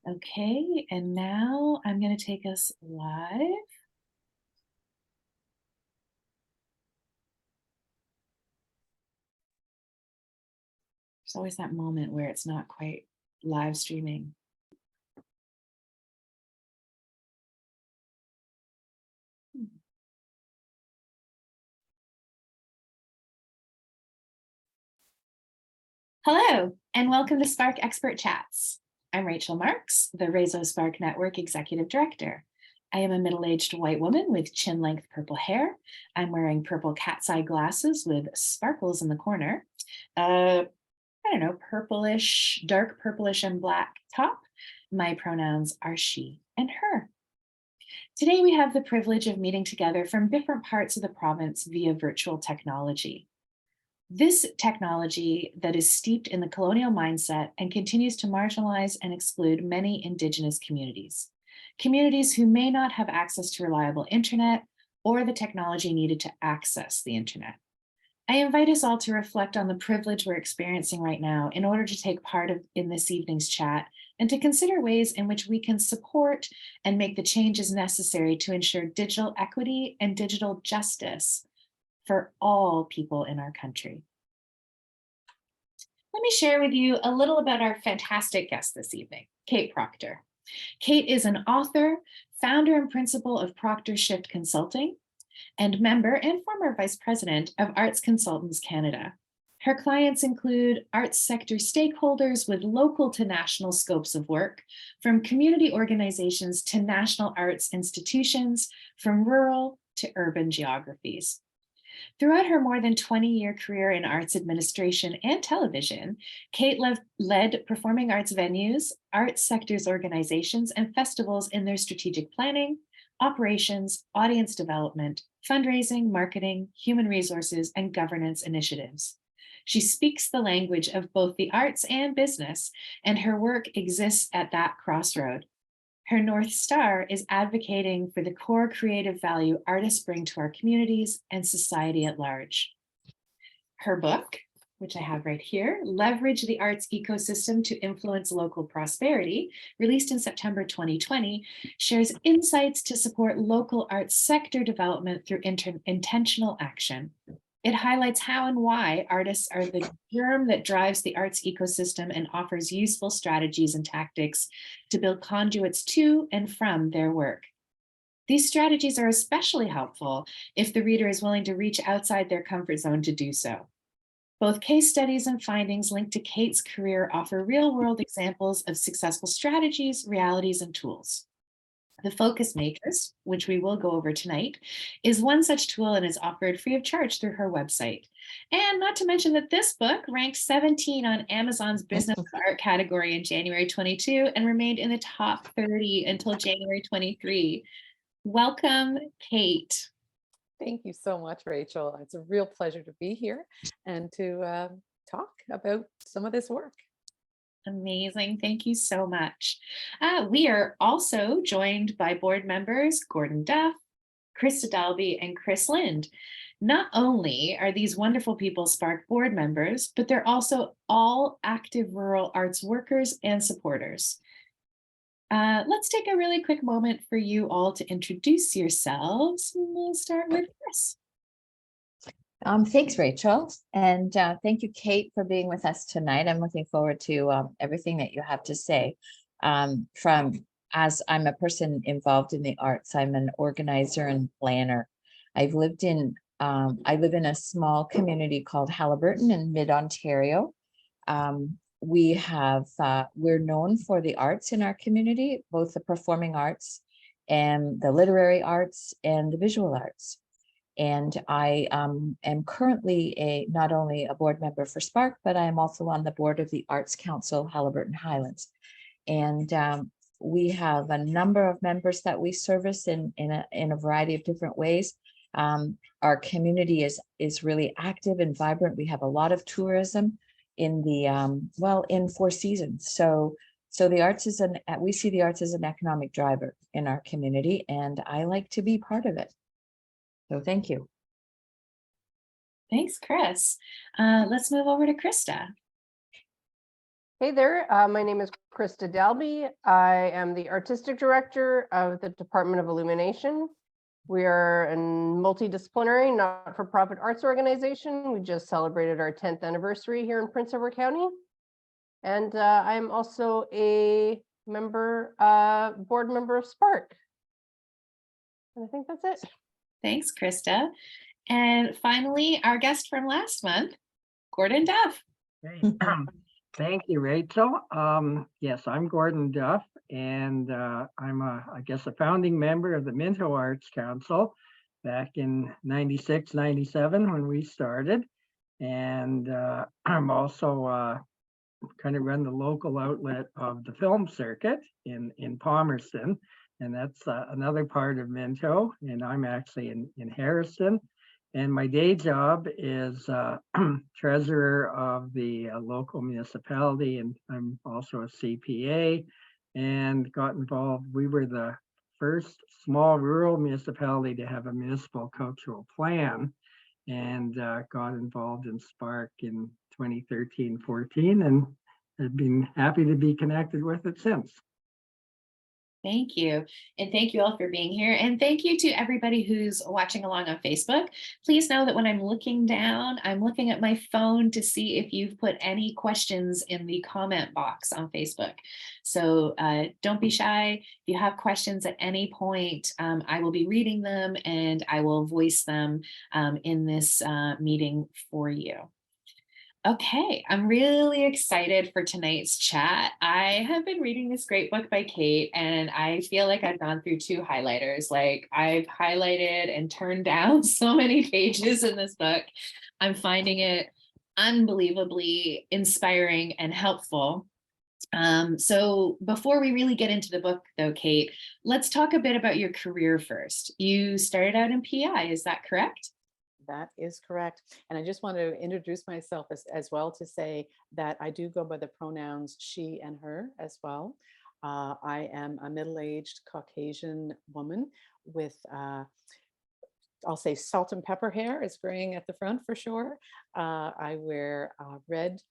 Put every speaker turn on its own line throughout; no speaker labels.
Okay, and now I'm going to take us live. There's always that moment where it's not quite live streaming. Hello, and welcome to SPARC Expert Chats. I'm Rachel Marks, the Rezo SPARC Network Executive Director. I am a middle-aged white woman with chin-length purple hair. I'm wearing purple cat's eye glasses with sparkles in the corner. I don't know, purplish, dark purplish and black top. My pronouns are she and her. Today, we have the privilege of meeting together from different parts of the province via virtual technology. This technology that is steeped in the colonial mindset and continues to marginalize and exclude many Indigenous communities who may not have access to reliable internet or the technology needed to access the internet. I invite us all to reflect on the privilege we're experiencing right now in order to take part in this evening's chat and to consider ways in which we can support and make the changes necessary to ensure digital equity and digital justice for all people in our country. Let me share with you a little about our fantastic guest this evening, Cate Proctor. Cate is an author, founder and principal of Proctor Shift Consulting, and member and former vice president of Arts Consultants Canada. Her clients include arts sector stakeholders with local to national scopes of work, from community organizations to national arts institutions, from rural to urban geographies. Throughout her more than 20-year career in arts administration and television, Cate led performing arts venues, arts sectors organizations, and festivals in their strategic planning, operations, audience development, fundraising, marketing, human resources, and governance initiatives. She speaks the language of both the arts and business, and her work exists at that crossroad. Her North Star is advocating for the core creative value artists bring to our communities and society at large. Her book, which I have right here, Leverage the Arts Ecosystem to Influence Local Prosperity, released in September 2020, shares insights to support local arts sector development through intentional action. It highlights how and why artists are the germ that drives the arts ecosystem and offers useful strategies and tactics to build conduits to and from their work. These strategies are especially helpful if the reader is willing to reach outside their comfort zone to do so. Both case studies and findings linked to Cate's career offer real-world examples of successful strategies, realities, and tools. The Focus Makers, which we will go over tonight, is one such tool and is offered free of charge through her website. And not to mention that this book ranked 17 on Amazon's Business of Art category in January 22 and remained in the top 30 until January 23. Welcome, Cate.
Thank you so much, Rachel. It's a real pleasure to be here and to talk about some of this work.
Amazing. Thank you so much. We are also joined by board members Gordon Duff, Krista Dalby, and Chris Lind. Not only are these wonderful people SPARC board members, but they're also all active rural arts workers and supporters. Let's take a really quick moment for you all to introduce yourselves. We'll start with Chris.
Thanks, Rachel. And thank you, Cate, for being with us tonight. I'm looking forward to everything that you have to say. As I'm a person involved in the arts, I'm an organizer and planner. I live in a small community called Haliburton in mid-Ontario. We're known for the arts in our community, both the performing arts and the literary arts and the visual arts. And I am currently not only a board member for SPARC, but I am also on the board of the Arts Council Haliburton Highlands. And we have a number of members that we service in a variety of different ways. Our community is really active and vibrant. We have a lot of tourism in the in 4 seasons. So the arts we see the arts as an economic driver in our community, and I like to be part of it. So thank you.
Thanks, Chris. Let's move over to Krista.
Hey there, my name is Krista Dalby. I am the Artistic Director of the Department of Illumination. We are a multidisciplinary, not-for-profit arts organization. We just celebrated our 10th anniversary here in Prince Edward County. And I'm also a member, board member of SPARC. And I think that's it.
Thanks, Krista. And finally, our guest from last month, Gordon Duff.
Great. Thank you, Rachel. Yes, I'm Gordon Duff, and I'm I guess a founding member of the Minto Arts Council back in 96, 97 when we started. And I'm also kind of run the local outlet of the film circuit in Palmerston. And that's another part of Minto. And I'm actually in Harrison. And my day job is treasurer of the local municipality, and I'm also a CPA, and got involved. We were the first small rural municipality to have a municipal cultural plan, and got involved in SPARC in 2013-14, and I've been happy to be connected with it since.
Thank you. And thank you all for being here. And thank you to everybody who's watching along on Facebook. Please know that when I'm looking down, I'm looking at my phone to see if you've put any questions in the comment box on Facebook. So don't be shy. If you have questions at any point, I will be reading them and I will voice them in this meeting for you. Okay, I'm really excited for tonight's chat. I have been reading this great book by Cate, and I feel like I've gone through two highlighters. Like, I've highlighted and turned down so many pages in this book. I'm finding it unbelievably inspiring and helpful. So before we really get into the book though, Cate, let's talk a bit about your career first. You started out in PI, is that correct?
That is correct. And I just want to introduce myself as well to say that I do go by the pronouns she and her as well. I am a middle-aged Caucasian woman with, I'll say salt and pepper hair. It's graying at the front for sure. I wear red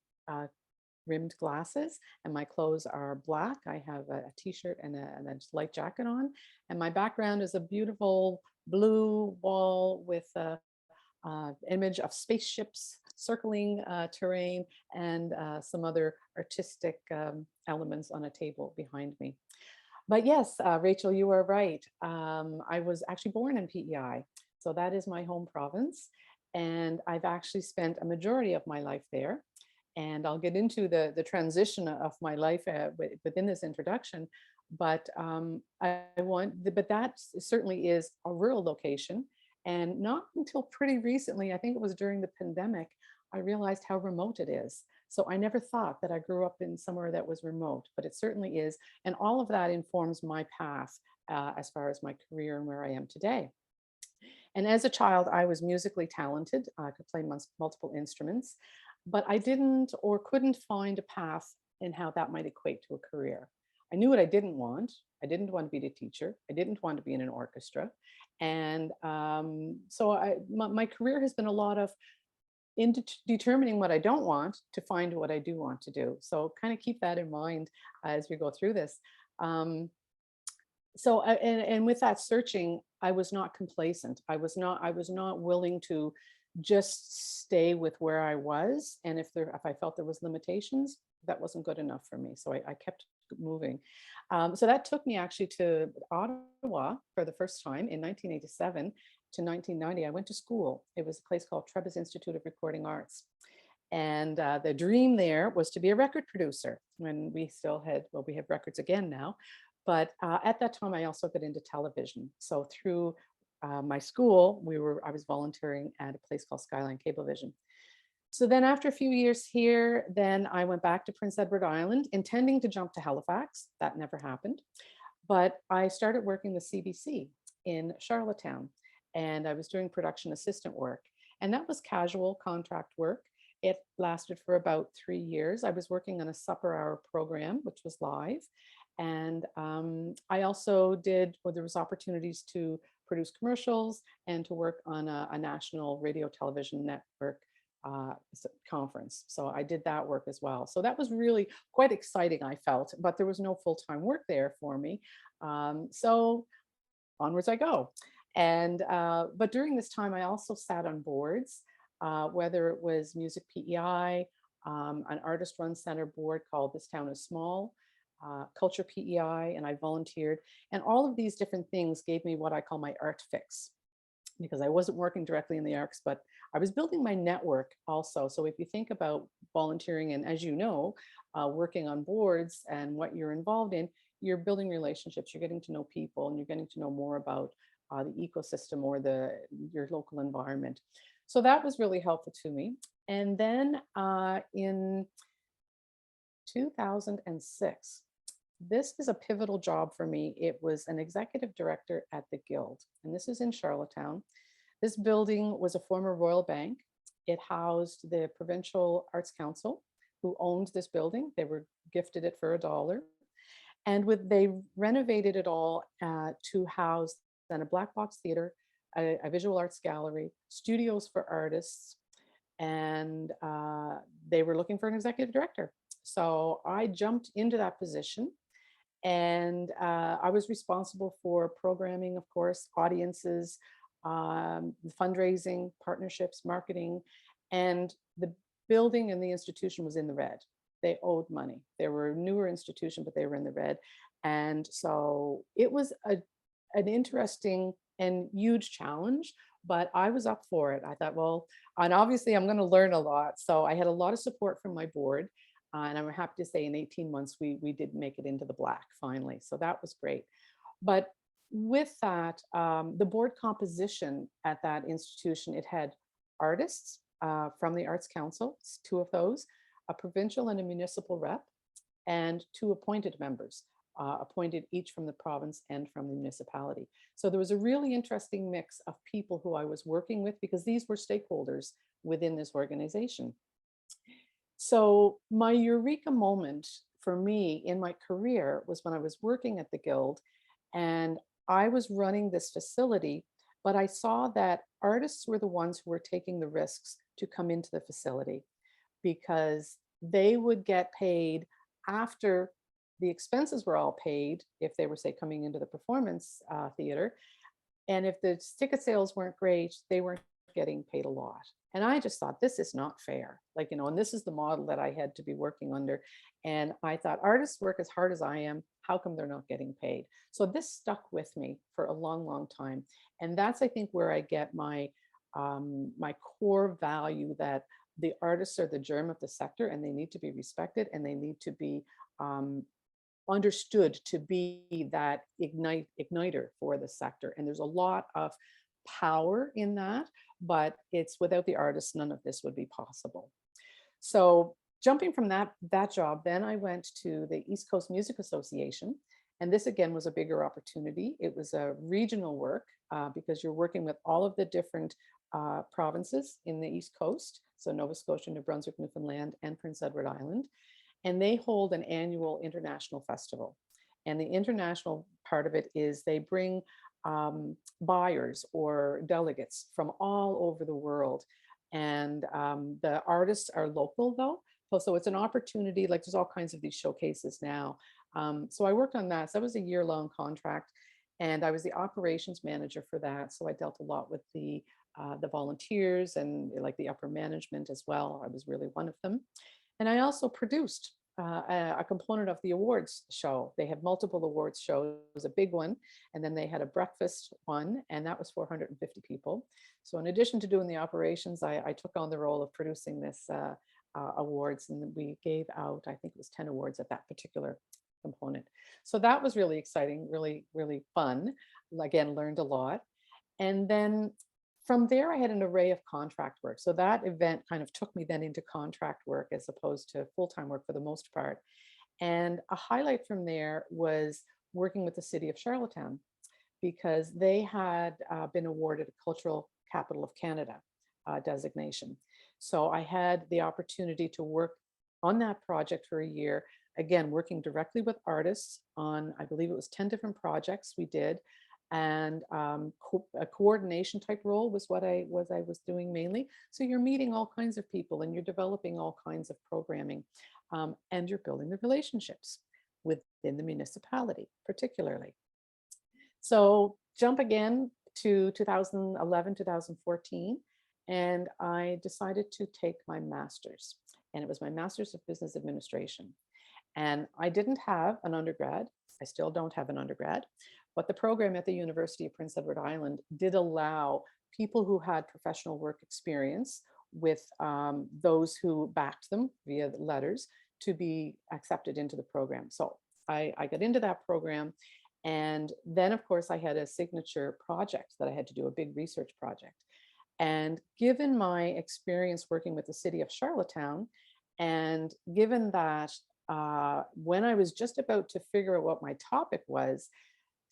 rimmed glasses and my clothes are black. I have a t-shirt and a light jacket on. And my background is a beautiful blue wall with a image of spaceships circling terrain and some other artistic elements on a table behind me. But yes, Rachel, you are right. I was actually born in PEI, so that is my home province. And I've actually spent a majority of my life there. And I'll get into the transition of my life within this introduction. But but that certainly is a rural location. And not until pretty recently, I think it was during the pandemic, I realized how remote it is. So I never thought that I grew up in somewhere that was remote, but it certainly is. And all of that informs my path as far as my career and where I am today. And as a child, I was musically talented. I could play multiple instruments, but I didn't or couldn't find a path in how that might equate to a career. I knew what I didn't want. I didn't want to be a teacher. I didn't want to be in an orchestra. And so my career has been a lot of determining what I don't want to find what I do want to do. So kind of keep that in mind as we go through this. And with that searching, I was not complacent. I was not willing to just stay with where I was. And if I felt there was limitations, that wasn't good enough for me. So I kept moving. So that took me actually to Ottawa for the first time in 1987 to 1990. I went to school. It was a place called Trebas Institute of Recording Arts. And the dream there was to be a record producer when we still had, well, we have records again now. But at that time, I also got into television. So through my school, I was volunteering at a place called Skyline Cablevision. So then after a few years here, then I went back to Prince Edward Island, intending to jump to Halifax. That never happened. But I started working with CBC in Charlottetown, and I was doing production assistant work. And that was casual contract work. It lasted for about 3 years. I was working on a supper hour program, which was live. And I also there was opportunities to produce commercials and to work on a national radio television network conference. So I did that work as well. So that was really quite exciting, I felt, but there was no full-time work there for me. So onwards I go. And but during this time, I also sat on boards, whether it was Music PEI, an artist-run center board called This Town is Small, Culture PEI, and I volunteered. And all of these different things gave me what I call my art fix, because I wasn't working directly in the arts, but I was building my network also. So if you think about volunteering, and as you know, working on boards and what you're involved in, you're building relationships, you're getting to know people, and you're getting to know more about the ecosystem or your local environment. So that was really helpful to me. And then in 2006, this is a pivotal job for me. It was an executive director at the Guild, and this is in Charlottetown. This building was a former Royal Bank. It housed the Provincial Arts Council, who owned this building. They were gifted it for $1. And they renovated it all to house then a black box theater, a visual arts gallery, studios for artists, and they were looking for an executive director. So I jumped into that position, and I was responsible for programming, of course, audiences, fundraising, partnerships, marketing, and the building and the institution was in the red. They owed money. They were a newer institution, but they were in the red. And so it was an interesting and huge challenge, but I was up for it. I thought, well, and obviously I'm going to learn a lot. So I had a lot of support from my board. And I'm happy to say in 18 months, we did make it into the black finally. So that was great. But with that, the board composition at that institution, it had artists from the Arts Council, 2 of those, a provincial and a municipal rep, and 2 appointed members, appointed each from the province and from the municipality. So there was a really interesting mix of people who I was working with, because these were stakeholders within this organization. So my eureka moment for me in my career was when I was working at the Guild, and I was running this facility, but I saw that artists were the ones who were taking the risks to come into the facility, because they would get paid after the expenses were all paid if they were, say, coming into the performance theater. And if the ticket sales weren't great, they weren't getting paid a lot. And I just thought, this is not fair. Like, and this is the model that I had to be working under. And I thought, artists work as hard as I am. How come they're not getting paid? So this stuck with me for a long, long time. And that's, I think, where I get my core value that the artists are the germ of the sector, and they need to be respected, and they need to be understood to be that igniter for the sector. And there's a lot of power in that, but it's without the artists, none of this would be possible. So jumping from that job, then I went to the East Coast Music Association. And this again was a bigger opportunity. It was a regional work because you're working with all of the different provinces in the East Coast. So Nova Scotia, New Brunswick, Newfoundland, and Prince Edward Island. And they hold an annual international festival. And the international part of it is they bring buyers or delegates from all over the world. And the artists are local though. So it's an opportunity, like there's all kinds of these showcases now. So I worked on that. So that was a year-long contract. And I was the operations manager for that. So I dealt a lot with the volunteers and like the upper management as well. I was really one of them. And I also produced a component of the awards show. They had multiple awards shows, a big one, and then they had a breakfast one, and that was 450 people. So in addition to doing the operations, I took on the role of producing this awards, and we gave out, I think it was 10 awards at that particular component. So that was really exciting, really, really fun. Again, learned a lot. And then from there, I had an array of contract work. So that event kind of took me then into contract work as opposed to full-time work for the most part. And a highlight from there was working with the city of Charlottetown, because they had been awarded a Cultural Capital of Canada designation. So I had the opportunity to work on that project for a year, again, working directly with artists on, I believe it was 10 different projects we did. and a coordination type role was what I was doing mainly. So you're meeting all kinds of people and you're developing all kinds of programming, and you're building the relationships within the municipality, particularly. So jump again to 2011, 2014, and I decided to take my master's, and it was my master's of business administration. And I didn't have an undergrad. I still don't have an undergrad, but the program at the University of Prince Edward Island did allow people who had professional work experience with those who backed them via letters to be accepted into the program. So I got into that program. And then, of course, I had a signature project that I had to do, a big research project. And given my experience working with the city of Charlottetown, and given that when I was just about to figure out what my topic was,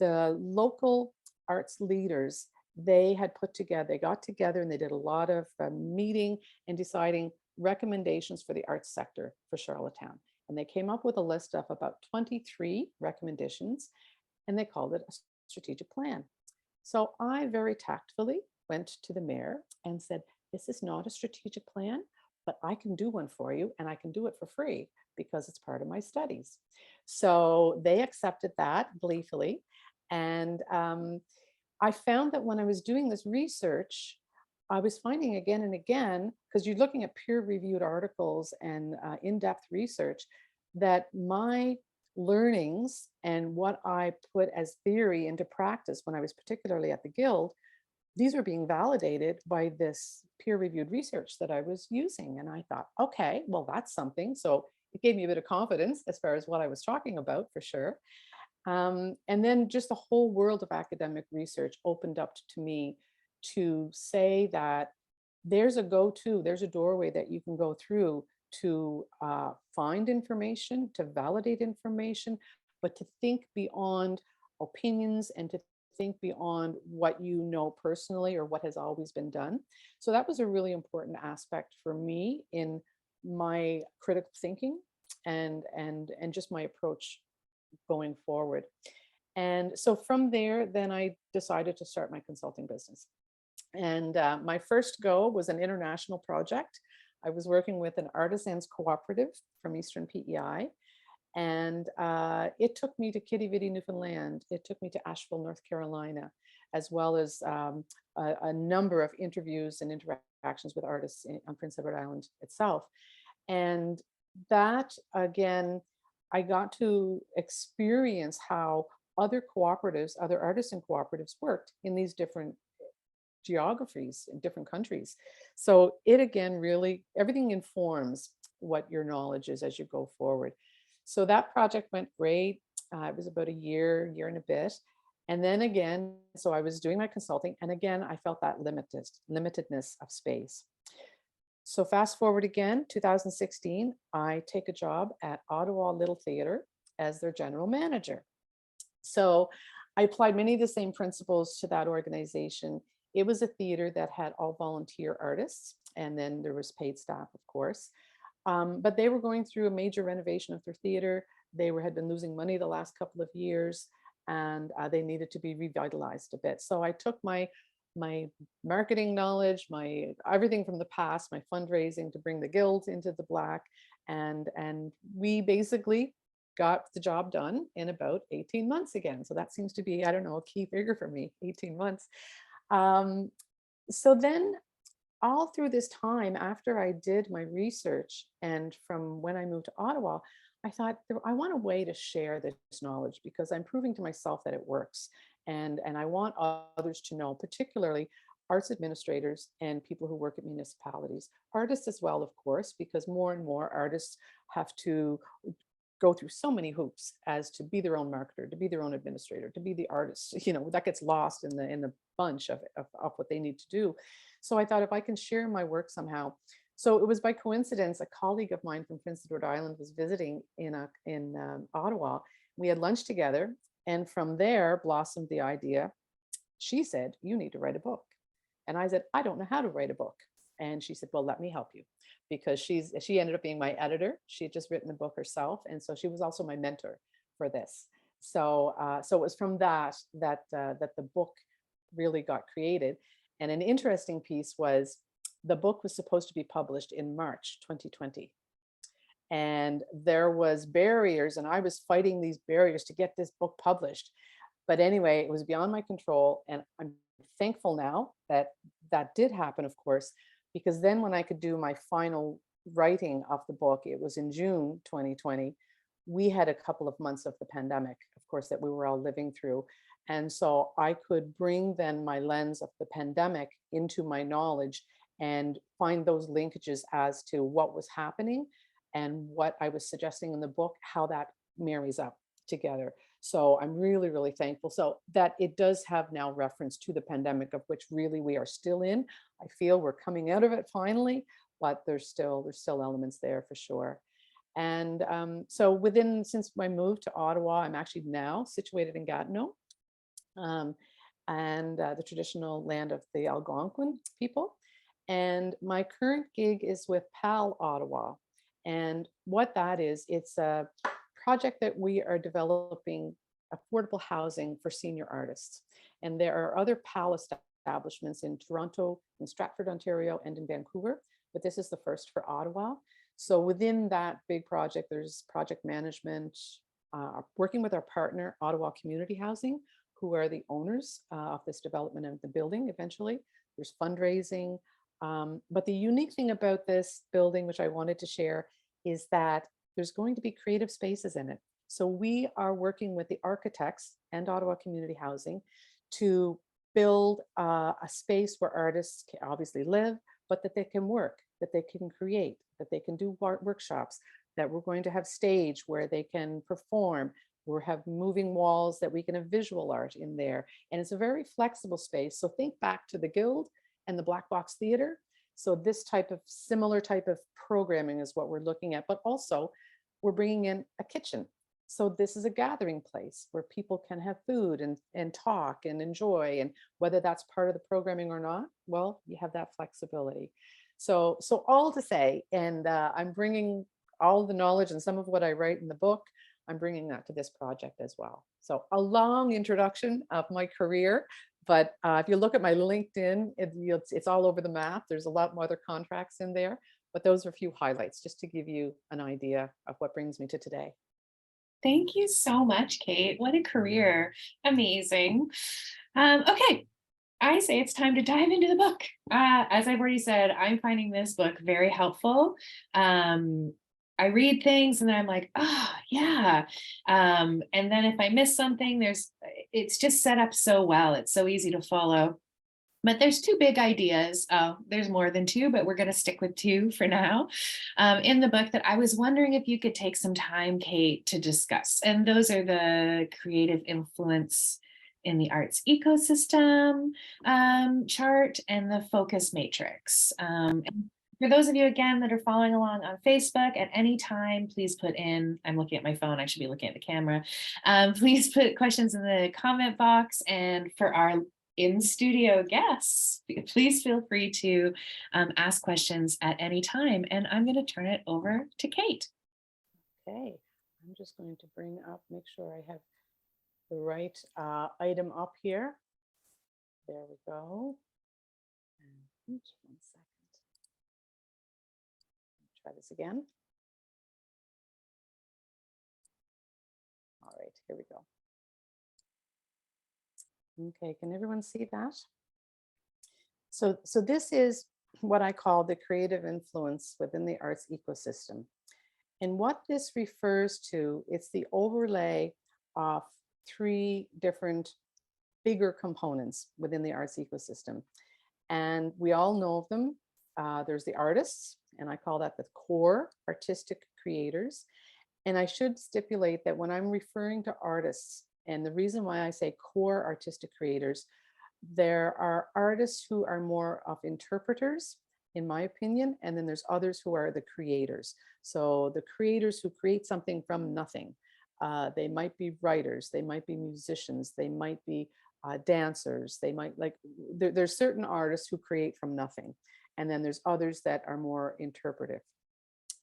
the local arts leaders, they got together and they did a lot of meeting and deciding recommendations for the arts sector for Charlottetown. And they came up with a list of about 23 recommendations, and they called it a strategic plan. So I very tactfully went to the mayor and said, this is not a strategic plan, but I can do one for you, and I can do it for free because it's part of my studies. So they accepted that gleefully. And I found that when I was doing this research, I was finding again and again, because you're looking at peer-reviewed articles and in-depth research, that my learnings and what I put as theory into practice when I was particularly at the Guild, these were being validated by this peer-reviewed research that I was using. And I thought, okay, well, that's something. So it gave me a bit of confidence as far as what I was talking about, for sure. And then just the whole world of academic research opened up to me to say that there's a go-to, there's a doorway that you can go through to find information, to validate information, but to think beyond opinions and to think beyond what you know personally or what has always been done. So that was a really important aspect for me in my critical thinking and just my approach going forward. And so from there, then I decided to start my consulting business. And my first go was an international project. I was working with an artisans cooperative from Eastern PEI. And it took me to Kitty Vitty, Newfoundland. It took me to Asheville, North Carolina, as well as a number of interviews and interactions with artists on Prince Edward Island itself. And that, again, I got to experience how other cooperatives, other artisan cooperatives worked in these different geographies in different countries. So it again, really, everything informs what your knowledge is as you go forward. So that project went great. It was about a year and a bit. And then again, so I was doing my consulting, and again, I felt that limitedness of space. So fast forward again, 2016, I take a job at Ottawa Little Theatre as their general manager. So I applied many of the same principles to that organization. It was a theater that had all volunteer artists, and then there was paid staff, of course. But they were going through a major renovation of their theater. They had been losing money the last couple of years, and they needed to be revitalized a bit. So I took my marketing knowledge, my everything from the past, my fundraising to bring the Guild into the black, and we basically got the job done in about 18 months again. So that seems to be, I don't know, a key figure for me, 18 months. So then all through this time, after I did my research and from when I moved to Ottawa, I thought, I want a way to share this knowledge because I'm proving to myself that it works. And I want others to know, particularly arts administrators and people who work at municipalities, artists as well, of course, because more and more artists have to go through so many hoops as to be their own marketer, to be their own administrator, to be the artist. That gets lost in the bunch of what they need to do. So I thought if I can share my work somehow. So it was by coincidence, a colleague of mine from Prince Edward Island was visiting in Ottawa. We had lunch together, and from there blossomed the idea. She said, "You need to write a book." And I said, "I don't know how to write a book." And she said, "Well, let me help you," because she ended up being my editor. She had just written the book herself. And so she was also my mentor for this. So it was from that that the book really got created. And an interesting piece was the book was supposed to be published in March 2020. And there was barriers, and I was fighting these barriers to get this book published. But anyway, it was beyond my control, and I'm thankful now that that did happen, of course, because then when I could do my final writing of the book, it was in June 2020. We had a couple of months of the pandemic, of course, that we were all living through. And so I could bring then my lens of the pandemic into my knowledge and find those linkages as to what was happening and what I was suggesting in the book, how that marries up together. So I'm really, really thankful. So that it does have now reference to the pandemic, of which really we are still in. I feel we're coming out of it finally, but there's still elements there for sure. And so since my move to Ottawa, I'm actually now situated in Gatineau, and the traditional land of the Algonquin people. And my current gig is with PAL Ottawa. And what that is, it's a project that we are developing affordable housing for senior artists. And there are other PAL establishments in Toronto, in Stratford, Ontario, and in Vancouver, but this is the first for Ottawa. So within that big project, there's project management, working with our partner, Ottawa Community Housing, who are the owners of this development of the building eventually. There's fundraising. But the unique thing about this building, which I wanted to share, is that there's going to be creative spaces in it. So we are working with the architects and Ottawa Community Housing to build a space where artists can obviously live, but that they can work, that they can create, that they can do workshops, that we're going to have stage where they can perform. We'll have moving walls that we can have visual art in there. And it's a very flexible space. So think back to the Guild and the Black Box Theater. So this similar type of programming is what we're looking at, but also we're bringing in a kitchen. So this is a gathering place where people can have food and talk and enjoy, and whether that's part of the programming or not, well, you have that flexibility. So all to say, and I'm bringing all the knowledge and some of what I write in the book, I'm bringing that to this project as well. So a long introduction of my career, but if you look at my LinkedIn, it's all over the map. There's a lot more other contracts in there, but those are a few highlights just to give you an idea of what brings me to today.
Thank you so much, Cate. What a career. Amazing. Okay. I say it's time to dive into the book. As I've already said, I'm finding this book very helpful. I read things and then I'm like, oh yeah. And then if I miss something, it's just set up so well. It's so easy to follow. But there's two big ideas. There's more than two, but we're going to stick with two for now in the book that I was wondering if you could take some time, Cate, to discuss. And those are the creative influence in the arts ecosystem chart and the focus matrix. And for those of you, again, that are following along on Facebook, at any time, please put in, I'm looking at my phone, I should be looking at the camera. Please put questions in the comment box. And for our in-studio guests, please feel free to ask questions at any time. And I'm going to turn it over to Cate.
Okay, I'm just going to bring up, make sure I have the right item up here. There we go. And oops, 1 second. Try this again. All right, here we go. Okay, can everyone see that? So this is what I call the creative influence within the arts ecosystem. And what this refers to, it's the overlay of 3 different bigger components within the arts ecosystem. And we all know of them. There's the artists, and I call that the core artistic creators. And I should stipulate that when I'm referring to artists, and the reason why I say core artistic creators, there are artists who are more of interpreters, in my opinion, and then there's others who are the creators. So the creators who create something from nothing. They might be writers, they might be musicians, they might be dancers, they might there's certain artists who create from nothing. And then there's others that are more interpretive.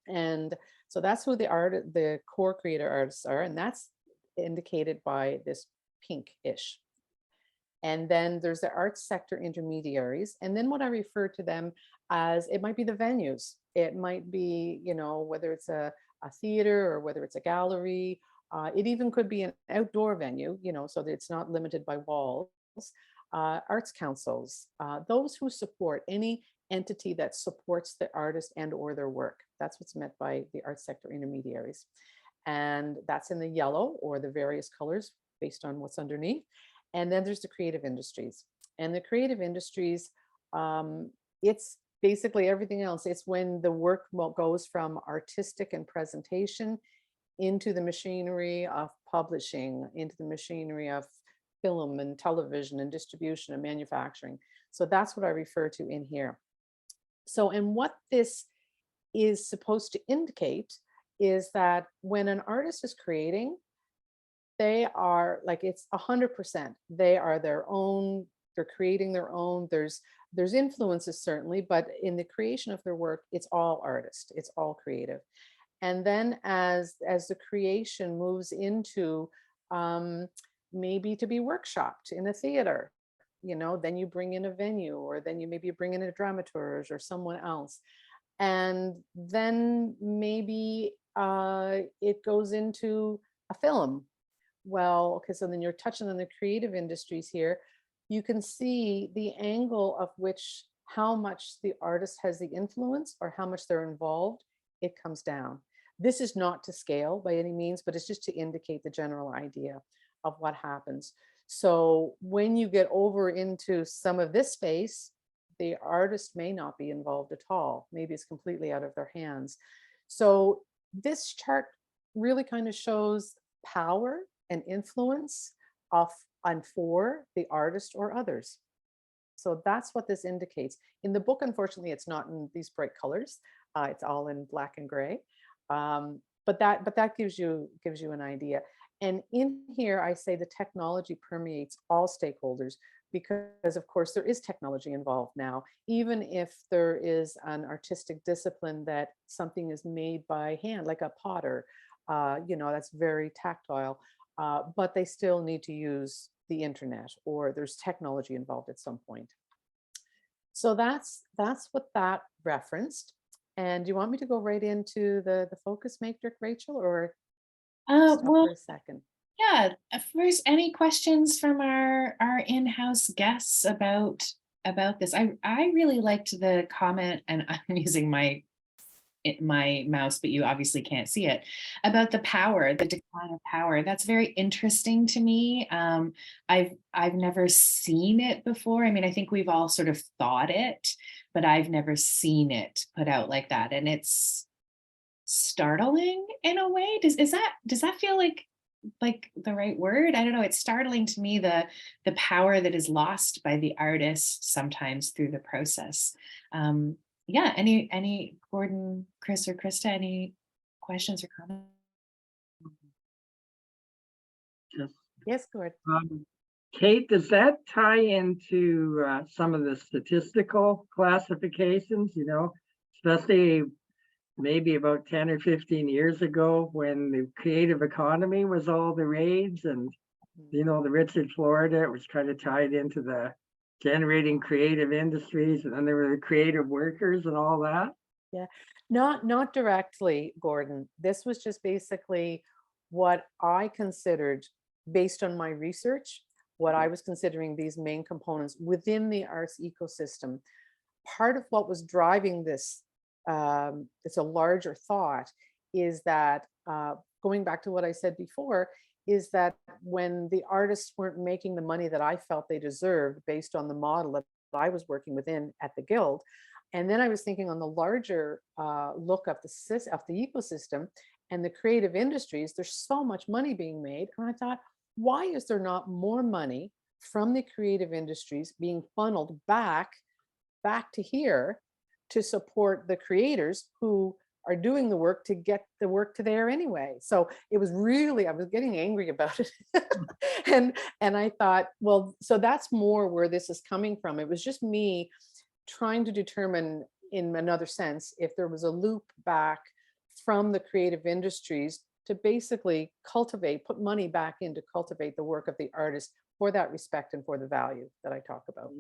And so that's who the core creator artists are. And that's indicated by this pinkish. And then there's the arts sector intermediaries. And then what I refer to them as, it might be the venues. It might be, you know, whether it's a theater or whether it's a gallery. It even could be an outdoor venue, you know, so that it's not limited by walls. Arts councils, those who support any entity that supports the artist and or their work. That's what's meant by the arts sector intermediaries. And that's in the yellow or the various colors based on what's underneath. And then there's the creative industries. And the creative industries, it's basically everything else. It's when the work goes from artistic and presentation into the machinery of publishing, into the machinery of film and television and distribution and manufacturing. So that's what I refer to in here. So, and what this is supposed to indicate is that when an artist is creating, they are like, it's 100%. They are their own, they're creating their own. There's influences certainly, but in the creation of their work, it's all artist, it's all creative. And then as the creation moves into maybe to be workshopped in a theater, you know, then you bring in a venue, or then you maybe bring in a dramaturge or someone else. And then maybe it goes into a film. Well, okay, so then you're touching on the creative industries here. You can see the angle of which, how much the artist has the influence or how much they're involved, it comes down. This is not to scale by any means, but it's just to indicate the general idea of what happens. So when you get over into some of this space, the artist may not be involved at all. Maybe it's completely out of their hands. So this chart really kind of shows power and influence of and for the artist or others. So that's what this indicates. In the book, unfortunately, it's not in these bright colors. It's all in black and gray. But that gives you an idea. And in here, I say the technology permeates all stakeholders, because of course there is technology involved now, even if there is an artistic discipline that something is made by hand, like a potter, you know, that's very tactile, but they still need to use the internet, or there's technology involved at some point. So that's what that referenced. And do you want me to go right into the focus matrix, Rachel, or stop
Well,
for a second?
yeah, first, any questions from our in-house guests about this? I really liked the comment, and I'm using my mouse, but you obviously can't see it, about the power, the decline of power. That's very interesting to me. I've never seen it before. I mean, I think we've all sort of thought it, but I've never seen it put out like that. And it's startling in a way. Does that feel like the right word? I don't know. It's startling to me, the power that is lost by the artist sometimes through the process. Yeah, any Gordon, Chris, or Krista, any questions or comments?
Yes, Gordon.
Kate, does that tie into some of the statistical classifications, you know, especially maybe about 10 or 15 years ago when the creative economy was all the rage, and, you know, the Richard Florida, it was kind of tied into the generating creative industries, and then there were the creative workers and all that?
Yeah, not directly, Gordon. This was just basically what I considered, based on my research, what I was considering these main components within the arts ecosystem. Part of what was driving this, it's a larger thought, is that going back to what I said before, is that when the artists weren't making the money that I felt they deserved based on the model that I was working within at the Guild. And then I was thinking on the larger look of the ecosystem and the creative industries, there's so much money being made. And I thought, why is there not more money from the creative industries being funneled back to here to support the creators who are doing the work to get the work to there anyway? So it was really, I was getting angry about it. and I thought, well, so that's more where this is coming from. It was just me trying to determine, in another sense, if there was a loop back from the creative industries to basically cultivate, put money back in to cultivate the work of the artist for that respect and for the value that I talk about.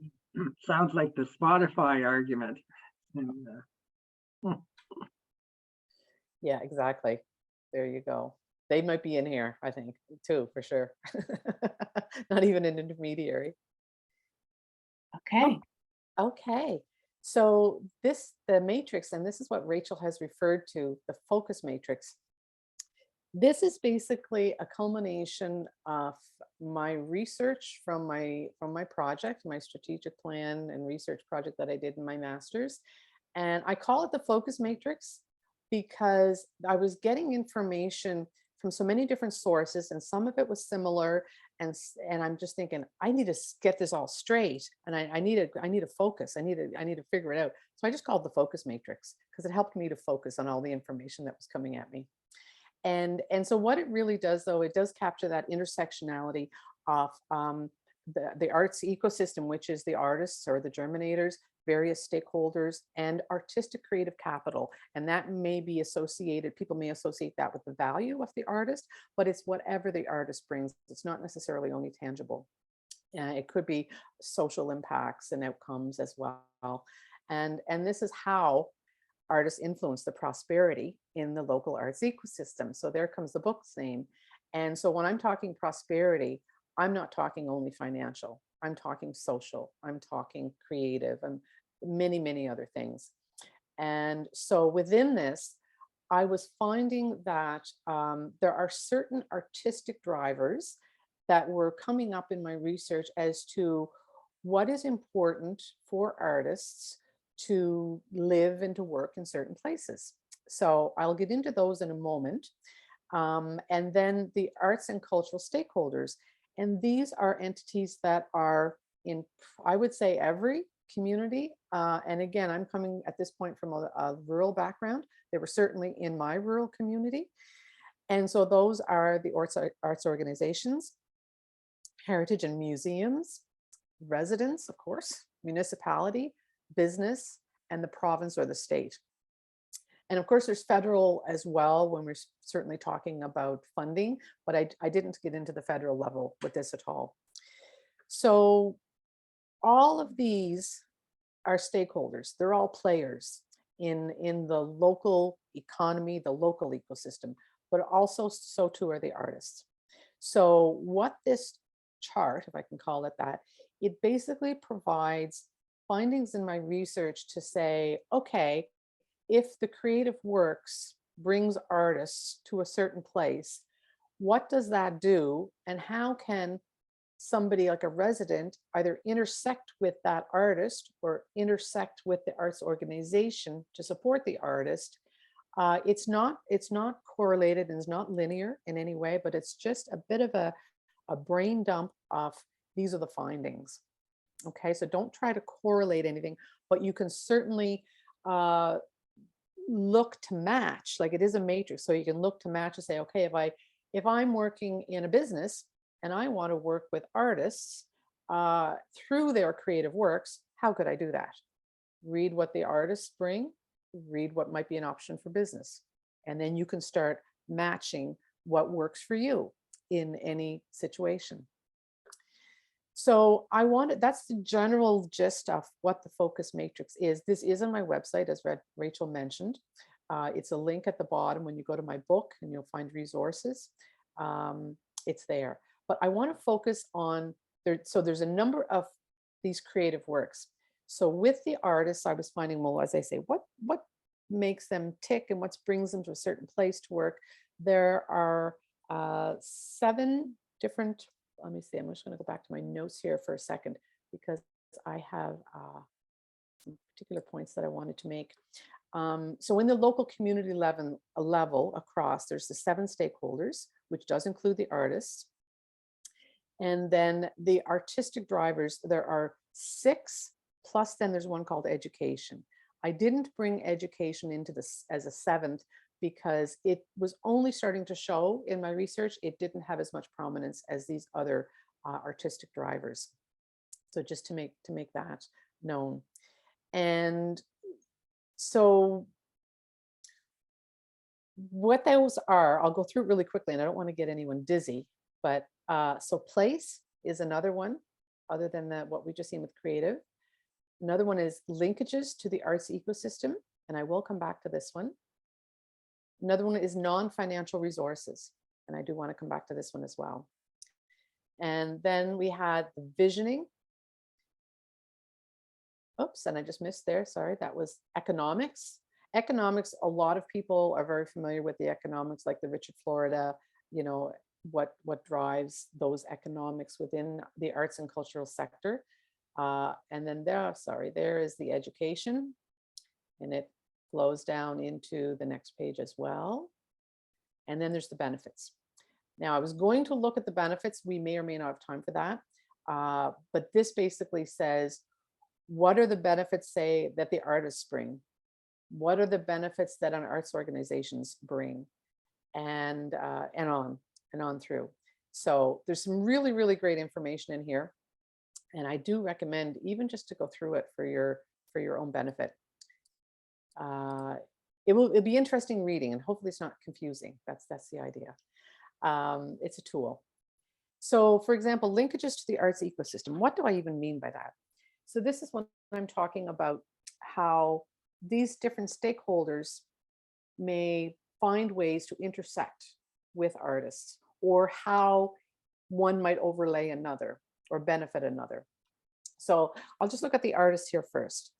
Sounds like the Spotify argument. And,
Yeah, exactly. There you go. They might be in here, I think, too, for sure. Not even an intermediary.
Okay.
Okay. So the matrix, and this is what Rachel has referred to, the focus matrix. This is basically a culmination of my research from my project, my strategic plan and research project that I did in my master's. And I call it the focus matrix because I was getting information from so many different sources, and some of it was similar. And I'm just thinking, I need to get this all straight, and I need a focus. I need to figure it out. So I just called the focus matrix because it helped me to focus on all the information that was coming at me. And so what it really does, though, it does capture that intersectionality of the arts ecosystem, which is the artists or the germinators, various stakeholders, and artistic creative capital. And that may be associated, people may associate that with the value of the artist, but it's whatever the artist brings. It's not necessarily only tangible. It could be social impacts and outcomes as well. And this is how artists influence the prosperity in the local arts ecosystem. So there comes the book's name. And so when I'm talking prosperity, I'm not talking only financial. I'm talking social. I'm talking creative and many, many other things. And so within this, I was finding that there are certain artistic drivers that were coming up in my research as to what is important for artists to live and to work in certain places. So I'll get into those in a moment. And then the arts and cultural stakeholders. And these are entities that are in, I would say, every community. And again, I'm coming at this point from a rural background. They were certainly in my rural community. And so those are the arts organizations, heritage and museums, residents, of course, municipality, business, and the province or the state. And of course, there's federal as well when we're certainly talking about funding, but I didn't get into the federal level with this at all. So all of these are stakeholders. They're all players in the local economy, the local ecosystem, but also so too are the artists. So what this chart, if I can call it that, it basically provides findings in my research to say, okay, if the creative works brings artists to a certain place, what does that do? And how can somebody like a resident either intersect with that artist or intersect with the arts organization to support the artist? It's not correlated and it's not linear in any way, but it's just a bit of a brain dump of these are the findings. Okay, so don't try to correlate anything, but you can certainly look to match, like it is a matrix. So you can look to match and say, okay, if I'm working in a business and I want to work with artists through their creative works, how could I do that? Read what the artists bring, read what might be an option for business. And then you can start matching what works for you in any situation. So that's the general gist of what the focus matrix is. This is on my website, as Rachel mentioned. It's a link at the bottom when you go to my book and you'll find resources. It's there. But I want to focus on, so there's a number of these creative works. So with the artists, I was finding, well, as I say, what makes them tick and what brings them to a certain place to work? There are 7 different, let me see, I'm just going to go back to my notes here for a second because I have some particular points that I wanted to make. So in the local community level across, there's the 7 stakeholders, which does include the artists. And then the artistic drivers, there are 6, plus then there's one called education. I didn't bring education into this as a 7th because it was only starting to show in my research. It didn't have as much prominence as these other artistic drivers. So just to make that known. And so what those are, I'll go through it really quickly, and I don't want to get anyone dizzy, but so place is another one, other than what we just seen with creative. Another one is linkages to the arts ecosystem, and I will come back to this one. Another one is non-financial resources, and I do want to come back to this one as well. And then we had the visioning. Oops, and I just missed there, sorry, that was economics. Economics, a lot of people are very familiar with the economics, like the Richard Florida, you know, what drives those economics within the arts and cultural sector. And then there is the education, and it flows down into the next page as well. And then there's the benefits. Now, I was going to look at the benefits. We may or may not have time for that. But this basically says, what are the benefits, say, that the artists bring? What are the benefits that an arts organizations bring? And on through. So there's some really, really great information in here. And I do recommend even just to go through it for your own benefit. It'll be interesting reading, and hopefully it's not confusing. That's the idea. It's a tool. So for example, linkages to the arts ecosystem. What do I even mean by that? So this is when I'm talking about how these different stakeholders may find ways to intersect with artists, or how one might overlay another or benefit another. So I'll just look at the artists here first.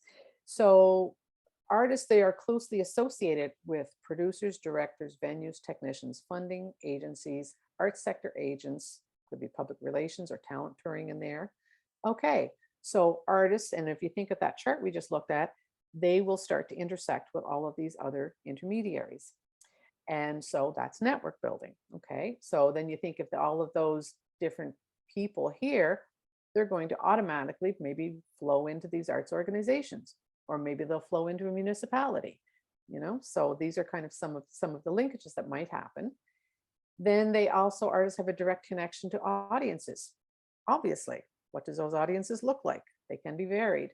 So artists, they are closely associated with producers, directors, venues, technicians, funding agencies, arts sector agents, could be public relations or talent touring in there. Okay, so artists, and if you think of that chart we just looked at, they will start to intersect with all of these other intermediaries. And so that's network building. Okay, so then you think of all of those different people here, they're going to automatically maybe flow into these arts organizations, or maybe they'll flow into a municipality, you know. So these are kind of some of the linkages that might happen. Then they also, artists have a direct connection to audiences. Obviously, what does those audiences look like? They can be varied,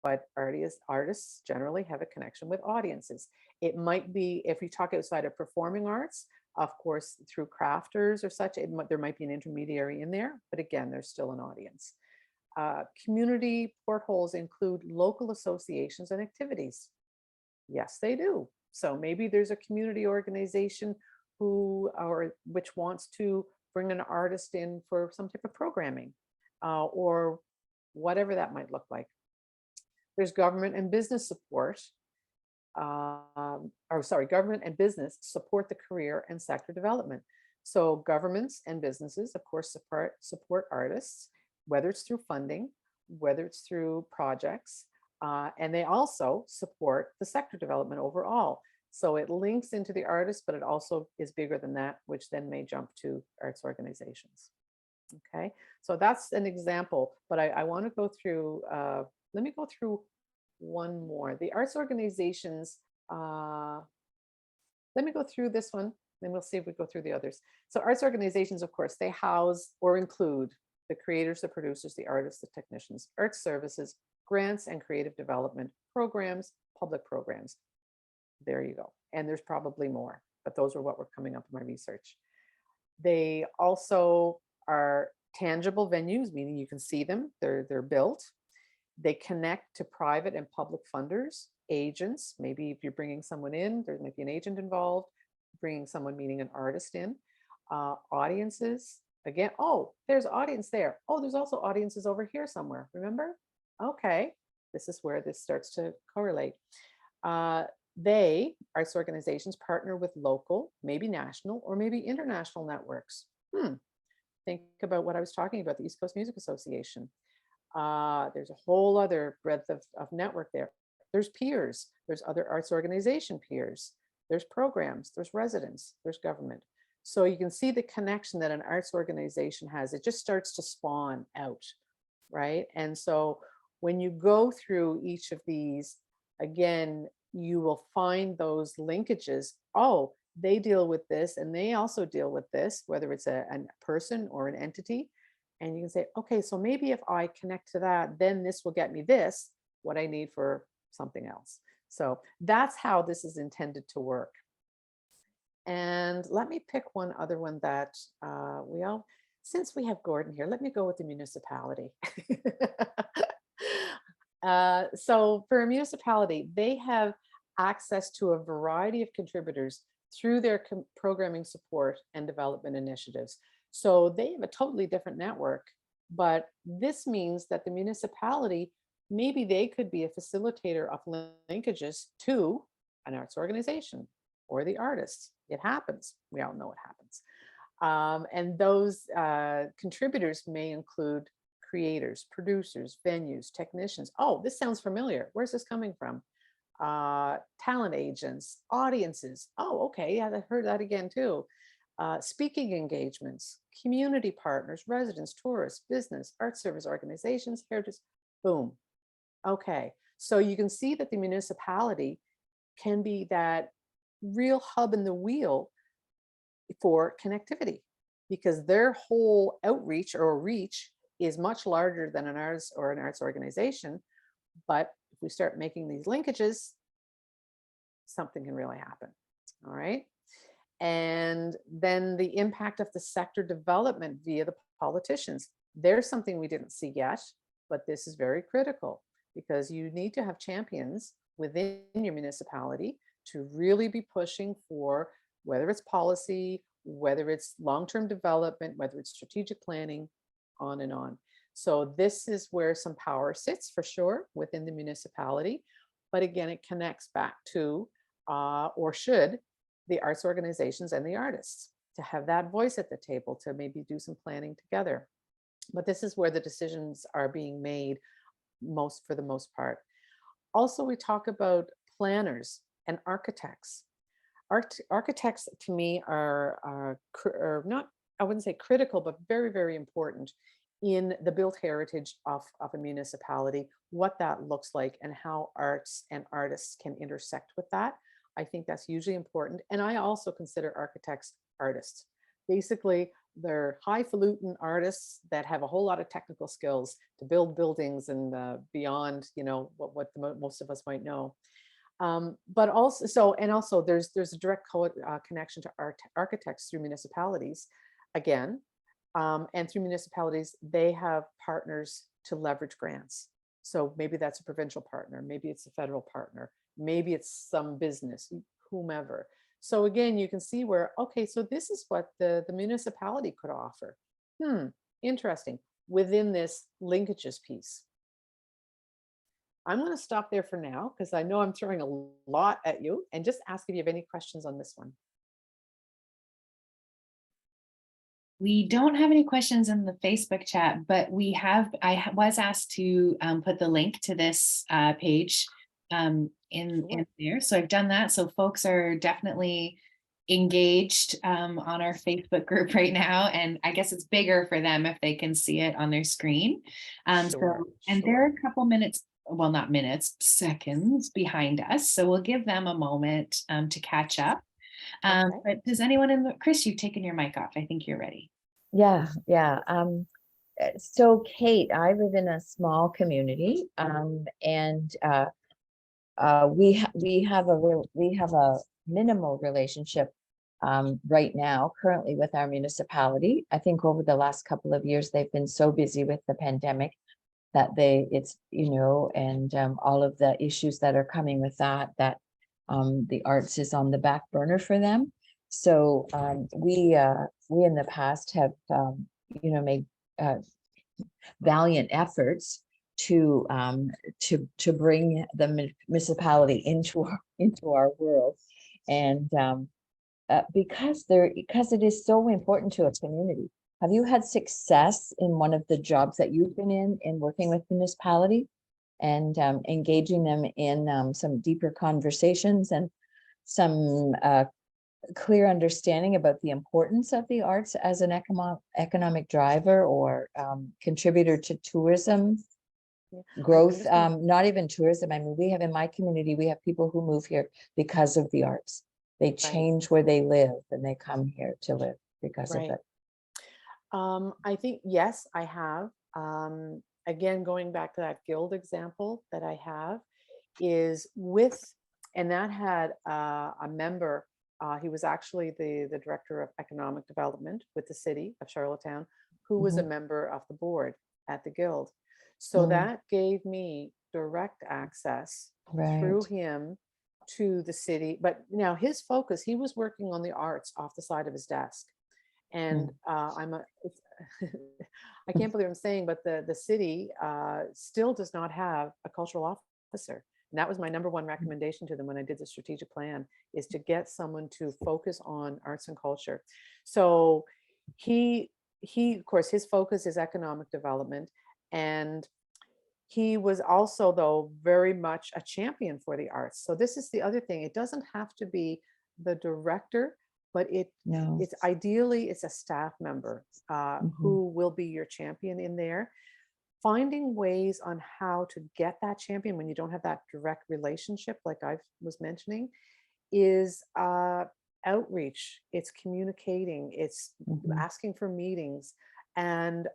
but artists generally have a connection with audiences. It might be, if you talk outside of performing arts, of course, through crafters or such, there might be an intermediary in there, but again, there's still an audience. Community portholes include local associations and activities. Yes, they do. So maybe there's a community organization which wants to bring an artist in for some type of programming, or whatever that might look like. There's government and business support. Government and business support the career and sector development. So governments and businesses, of course, support artists, whether it's through funding, whether it's through projects, and they also support the sector development overall. So it links into the artist, but it also is bigger than that, which then may jump to arts organizations. Okay, so that's an example, but I want to go through, let me go through one more. The arts organizations, let me go through this one, then we'll see if we go through the others. So arts organizations, of course, they house or include the creators, the producers, the artists, the technicians, arts services, grants and creative development programs, public programs. There you go. And there's probably more, but those are what were coming up in my research. They also are tangible venues, meaning you can see them, they're built. They connect to private and public funders, agents. Maybe if you're bringing someone in, there might be an agent involved, bringing someone, meaning an artist in. Audiences, again, oh, there's audience there. Oh, there's also audiences over here somewhere, remember? Okay, this is where this starts to correlate. Arts organizations, partner with local, maybe national, or maybe international networks. Think about what I was talking about, the East Coast Music Association. There's a whole other breadth of network there. There's peers, there's other arts organization peers, there's programs, there's residents, there's government. So you can see the connection that an arts organization has. It just starts to spawn out, right? And so when you go through each of these, again, you will find those linkages. Oh, they deal with this and they also deal with this, whether it's a person or an entity. And you can say, okay, so maybe if I connect to that, then this will get me this, what I need for something else. So that's how this is intended to work. And let me pick one other one that since we have Gordon here, let me go with the municipality. So for a municipality, they have access to a variety of contributors through their programming support and development initiatives. So they have a totally different network, but this means that the municipality, maybe they could be a facilitator of linkages to an arts organization or the artists. It happens. We all know it happens. And those contributors may include creators, producers, venues, technicians. Oh, this sounds familiar. Where's this coming from? Talent agents, audiences. Oh, okay. Yeah, I heard that again too. Speaking engagements, community partners, residents, tourists, business, art service organizations, heritage. Boom. Okay. So you can see that the municipality can be that real hub in the wheel for connectivity, because their whole outreach or reach is much larger than an artist or an arts organization. But if we start making these linkages, something can really happen. All right. And then the impact of the sector development via the politicians. There's something we didn't see yet, but this is very critical, because you need to have champions within your municipality to really be pushing for, whether it's policy, whether it's long-term development, whether it's strategic planning, on and on. So this is where some power sits for sure within the municipality. But again, it connects back to, or should, the arts organizations and the artists to have that voice at the table to maybe do some planning together. But this is where the decisions are being made for the most part. Also, we talk about planners and architects. Architects to me are not, I wouldn't say critical, but very, very important in the built heritage of a municipality, what that looks like and how arts and artists can intersect with that. I think that's hugely important. And I also consider architects artists. Basically, they're highfalutin artists that have a whole lot of technical skills to build buildings and beyond, what most of us might know. But also, there's a direct connection to architects through municipalities, again, and through municipalities, they have partners to leverage grants. So maybe that's a provincial partner, maybe it's a federal partner, maybe it's some business, whomever. So again, you can see where, okay, so this is what the municipality could offer. Interesting, within this linkages piece. I'm going to stop there for now, because I know I'm throwing a lot at you, and just ask if you have any questions on this one.
We don't have any questions in the Facebook chat, but I was asked to put the link to this page in there. So I've done that. So folks are definitely engaged on our Facebook group right now. And I guess it's bigger for them if they can see it on their screen. There are a couple minutes, well, not minutes, seconds behind us. So we'll give them a moment to catch up. But does anyone Chris, you've taken your mic off. I think you're ready.
Yeah. So Kate, I live in a small community, and we have a minimal relationship right now currently with our municipality. I think over the last couple of years they've been so busy with the pandemic that and all of the issues that are coming with that the arts is on the back burner for them. So we in the past have made valiant efforts to bring the municipality into our world, and because it is so important to a community. Have you had success in one of the jobs that you've been in working with municipality and engaging them in some deeper conversations and some clear understanding about the importance of the arts as an economic driver or contributor to tourism growth? Not even tourism. I mean, we have in my community, we have people who move here because of the arts. They change where they live and they come here to live because of it.
I think, yes, I have. Again, going back to that guild example that I have is and that had a member He was actually the director of economic development with the city of Charlottetown, who was a member of the board at the Guild. So
Mm.
that gave me direct access through
Right.
him to the city. But now his focus, he was working on the arts off the side of his desk. And I can't believe I'm saying, but the city still does not have a cultural officer. And that was my number one recommendation to them when I did the strategic plan, is to get someone to focus on arts and culture. So he, of course, his focus is economic development. And he was also, though, very much a champion for the arts. So this is the other thing. It doesn't have to be the director, but
No.
it's ideally it's a staff member
Mhm.
who will be your champion in there. Finding ways on how to get that champion when you don't have that direct relationship, like I was mentioning, is outreach. It's communicating. It's
Mhm.
asking for meetings, and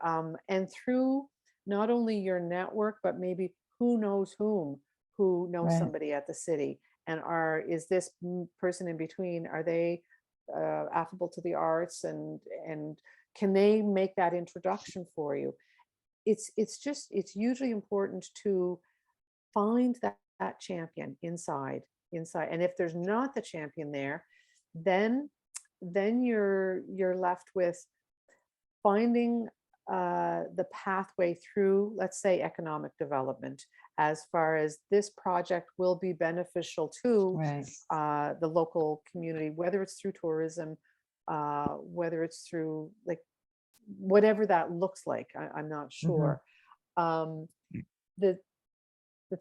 through not only your network, but maybe who knows whom, who knows
Right.
somebody at the city, and is this person in between? Are they affable to the arts, and can they make that introduction for you? It's usually important to find that champion inside. And if there's not the champion there, then you're left with finding the pathway through, let's say, economic development, as far as this project will be beneficial to
Right.
the local community, whether it's through tourism, whether it's through, like, whatever that looks like. I'm not sure. The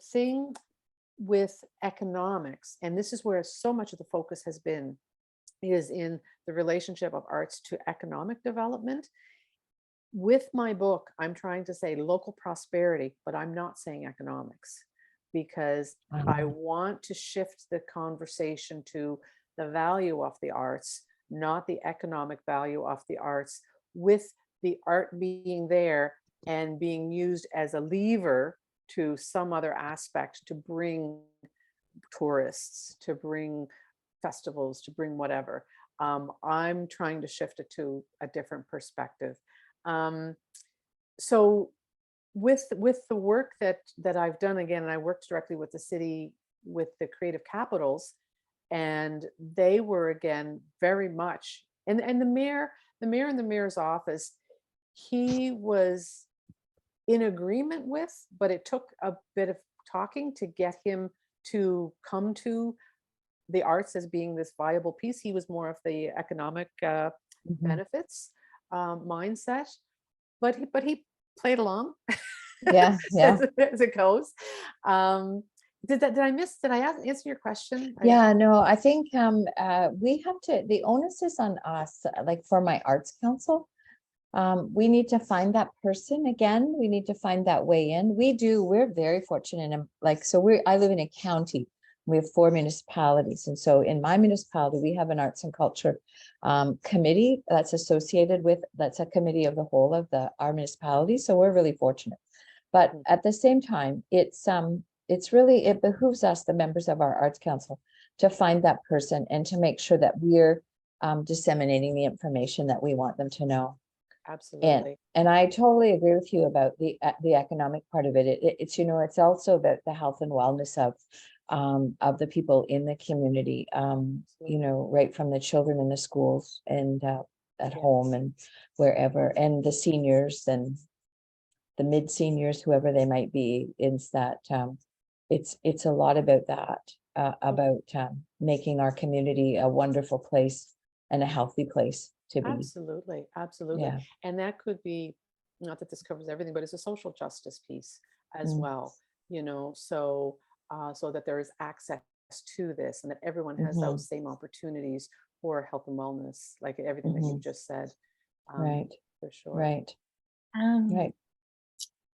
thing with economics, and this is where so much of the focus has been, is in the relationship of arts to economic development. With my book, I'm trying to say local prosperity, but I'm not saying economics, because I want to shift the conversation to the value of the arts, not the economic value of the arts, with the art being there and being used as a lever to some other aspect to bring tourists, to bring festivals, to bring whatever. I'm trying to shift it to a different perspective. So with the work that I've done, again, and I worked directly with the city, with the creative capitals, and they were, again, very much, and the mayor in the mayor's office, he was in agreement with, but it took a bit of talking to get him to come to the arts as being this viable piece. He was more of the economic
Mhm.
benefits mindset, but he played along
Yeah. Yeah.
as it goes. Did I answer your question?
Yeah, no, I think we have to, the onus is on us, like for my arts council. We need to find that person again. We need to find that way in. We're very fortunate. Like, so I live in a county. We have 4 municipalities. And so in my municipality, we have an arts and culture committee that's associated with, that's a committee of the whole of our municipality. So we're really fortunate. But at the same time, it's really, it behooves us, the members of our arts council, to find that person and to make sure that we're disseminating the information that we want them to know.
Absolutely.
And I totally agree with you about the economic part of it. It's, it's also about the health and wellness of the people in the community, right from the children in the schools and at home and wherever, and the seniors and the mid-seniors, whoever they might be. Is that it's a lot about that, about making our community a wonderful place and a healthy place to be.
Absolutely.
Yeah.
And that could be, not that this covers everything, but it's a social justice piece as
Mm.
well, so that there is access to this, and that everyone has
Mhm.
those same opportunities for health and wellness, like everything that you've just said.
Right.
For sure.
Right.
Um,
Right.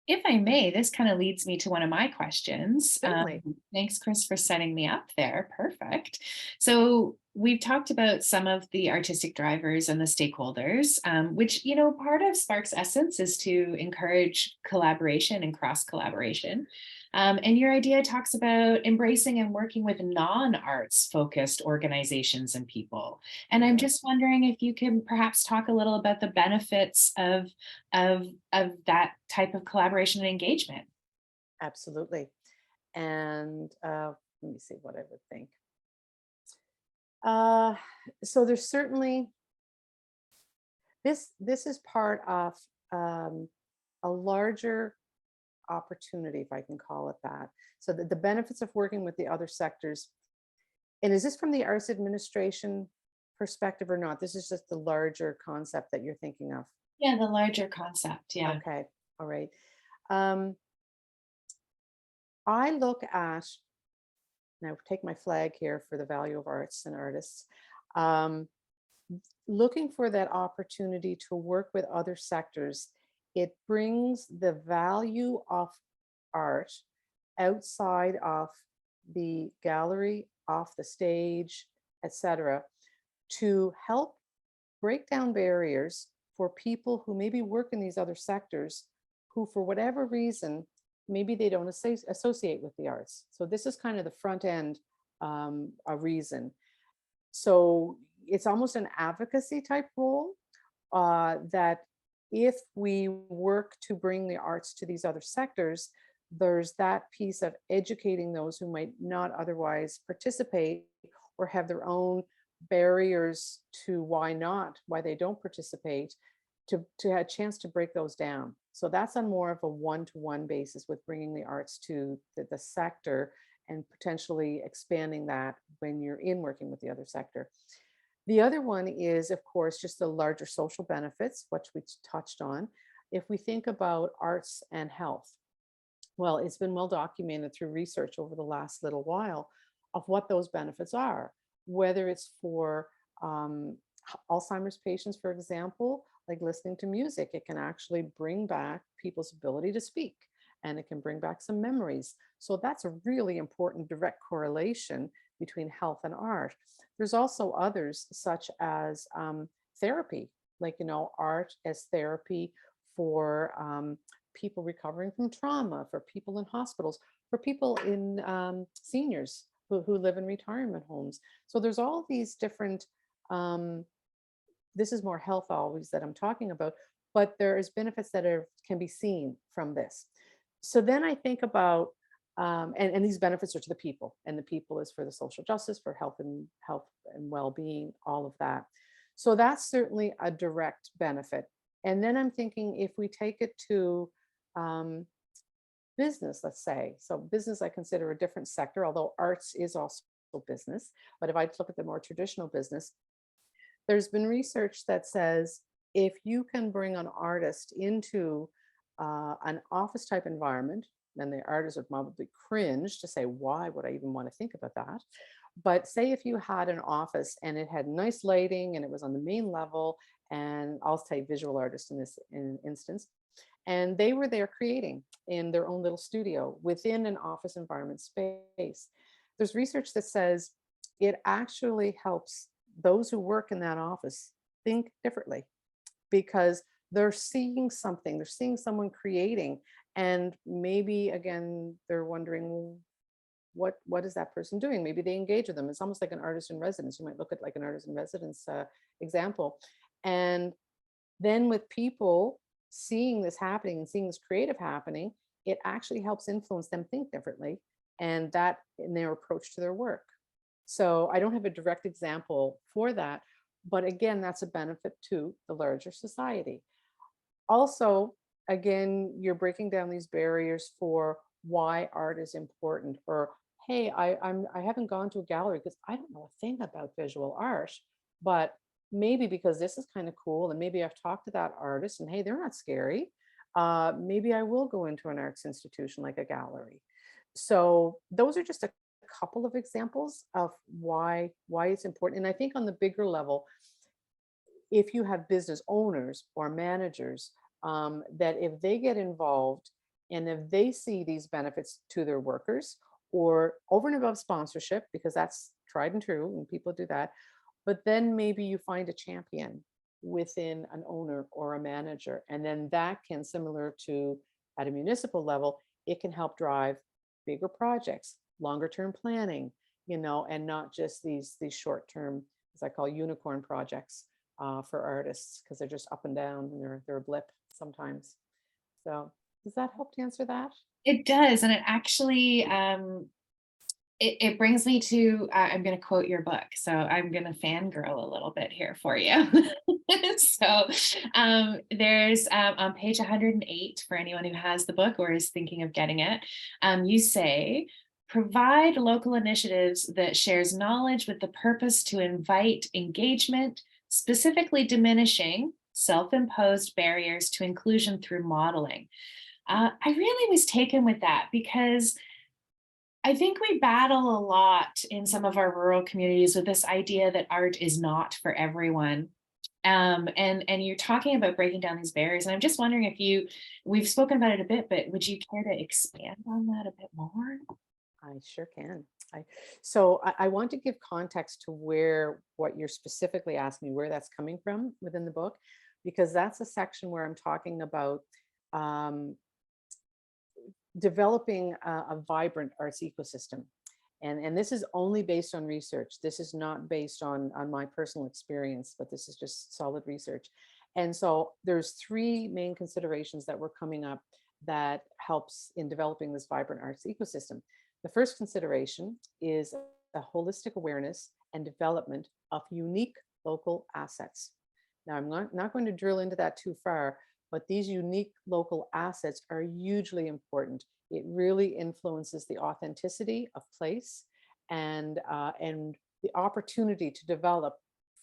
If I may, this kind of leads me to one of my questions.
Certainly.
Thanks, Chris, for setting me up there. Perfect. So we've talked about some of the artistic drivers and the stakeholders, which, part of Spark's essence is to encourage collaboration and cross collaboration. And your idea talks about embracing and working with non-arts focused organizations and people. And I'm just wondering if you can perhaps talk a little about the benefits of that type of collaboration and engagement.
Absolutely. And let me see what I would think. Uh, so there's certainly this is part of a larger opportunity, if I can call it that. So the benefits of working with the other sectors. And is this from the arts administration perspective or not? This is just the larger concept that you're thinking of.
Yeah, the larger concept. Yeah.
Okay. All right. Um, I look at, now take my flag here for the value of arts and artists, um, looking for that opportunity to work with other sectors. It brings the value of art outside of the gallery, off the stage, etc., to help break down barriers for people who maybe work in these other sectors who, for whatever reason, maybe they don't associate with the arts. So this is kind of the front end, a reason. So it's almost an advocacy type role, that if we work to bring the arts to these other sectors, there's that piece of educating those who might not otherwise participate or have their own barriers to why they don't participate, to have a chance to break those down. So that's on more of a one-to-one basis with bringing the arts to the sector and potentially expanding that when you're in working with the other sector. The other one is, of course, just the larger social benefits, which we touched on. If we think about arts and health, well, it's been well documented through research over the last little while of what those benefits are, whether it's for Alzheimer's patients, for example, like listening to music. It can actually bring back people's ability to speak, and it can bring back some memories. So that's a really important direct correlation between health and art. There's also others such as therapy, like, art as therapy for people recovering from trauma, for people in hospitals, for people in seniors who live in retirement homes. So there's all these different, this is more health always that I'm talking about, but there is benefits that can be seen from this. So then I think about, and these benefits are to the people, and the people is for the social justice, for health and well-being, all of that. So that's certainly a direct benefit. And then I'm thinking, if we take it to business, let's say, so business I consider a different sector, although arts is also business. But if I look at the more traditional business, there's been research that says if you can bring an artist into an office type environment, then the artist would probably cringe to say, why would I even want to think about that? But say if you had an office and it had nice lighting and it was on the main level, and I'll say visual artist in this instance, and they were there creating in their own little studio within an office environment space. There's research that says it actually helps those who work in that office think differently, because they're seeing something, they're seeing someone creating, and maybe again, they're wondering, well, what is that person doing? Maybe they engage with them. It's almost like an artist in residence. You might look at like an artist in residence example. And then with people seeing this happening and seeing this creative happening, it actually helps influence them think differently, and that in their approach to their work. So I don't have a direct example for that, but again, that's a benefit to the larger society. Also, again, you're breaking down these barriers for why art is important, or hey, I haven't gone to a gallery because I don't know a thing about visual art, but maybe because this is kind of cool, and maybe I've talked to that artist and hey, they're not scary. Maybe I will go into an arts institution like a gallery. So those are just a couple of examples of why it's important. And I think on the bigger level, if you have business owners or managers, that if they get involved and if they see these benefits to their workers, or over and above sponsorship, because that's tried and true, and people do that. But then maybe you find a champion within an owner or a manager, and then that can, similar to at a municipal level, it can help drive bigger projects, longer term planning, and not just these short term, as I call unicorn projects for artists, because they're just up and down and they're a blip sometimes. So does that help to answer that?
It does, and it actually it brings me to I'm going to quote your book, so I'm going to fangirl a little bit here for you. So there's on page 108 for anyone who has the book or is thinking of getting it. You say, provide local initiatives that shares knowledge with the purpose to invite engagement, specifically diminishing self-imposed barriers to inclusion through modeling. I really was taken with that because I think we battle a lot in some of our rural communities with this idea that art is not for everyone. And you're talking about breaking down these barriers. And I'm just wondering if we've spoken about it a bit, but would you care to expand on that a bit more?
I sure can. So I want to give context to what you're specifically asking me, where that's coming from within the book, because that's a section where I'm talking about developing a vibrant arts ecosystem. And this is only based on research. This is not based on my personal experience, but this is just solid research. And so there's three main considerations that were coming up that helps in developing this vibrant arts ecosystem. The first consideration is the holistic awareness and development of unique local assets. Now, I'm not going to drill into that too far, but these unique local assets are hugely important. It really influences the authenticity of place and the opportunity to develop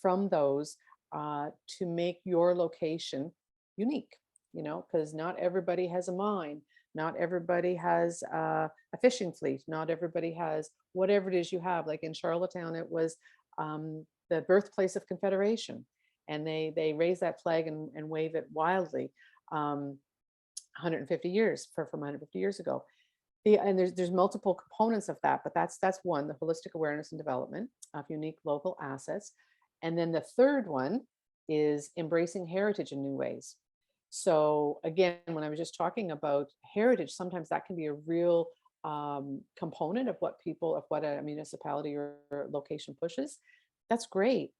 from those to make your location unique, because not everybody has a mine, not everybody has a fishing fleet, not everybody has whatever it is you have. Like in Charlottetown, it was the birthplace of Confederation. And they raise that flag and wave it wildly 150 years from 150 years ago. And there's multiple components of that, but that's one, the holistic awareness and development of unique local assets. And then the third one is embracing heritage in new ways. So again, when I was just talking about heritage, sometimes that can be a real component of what a municipality or location pushes. That's great.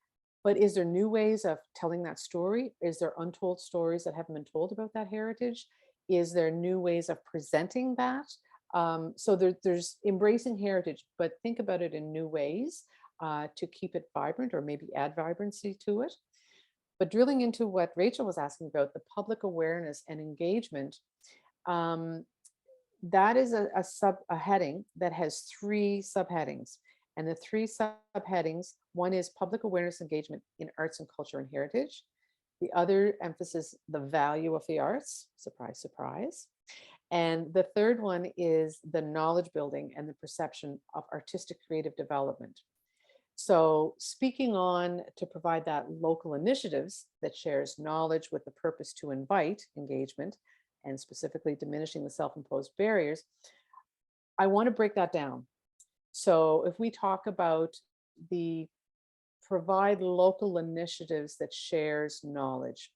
But is there new ways of telling that story? Is there untold stories that haven't been told about that heritage? Is there new ways of presenting that? So there's embracing heritage, but think about it in new ways to keep it vibrant or maybe add vibrancy to it. But drilling into what Rachel was asking about, the public awareness and engagement, that is a heading that has three subheadings. And the three subheadings, one is public awareness engagement in arts and culture and heritage. The other emphasis the value of the arts, surprise, surprise. And the third one is the knowledge building and the perception of artistic creative development. So speaking on to provide that local initiatives that shares knowledge with the purpose to invite engagement and specifically diminishing the self-imposed barriers, I want to break that down. So if we talk about the provide local initiatives that shares knowledge.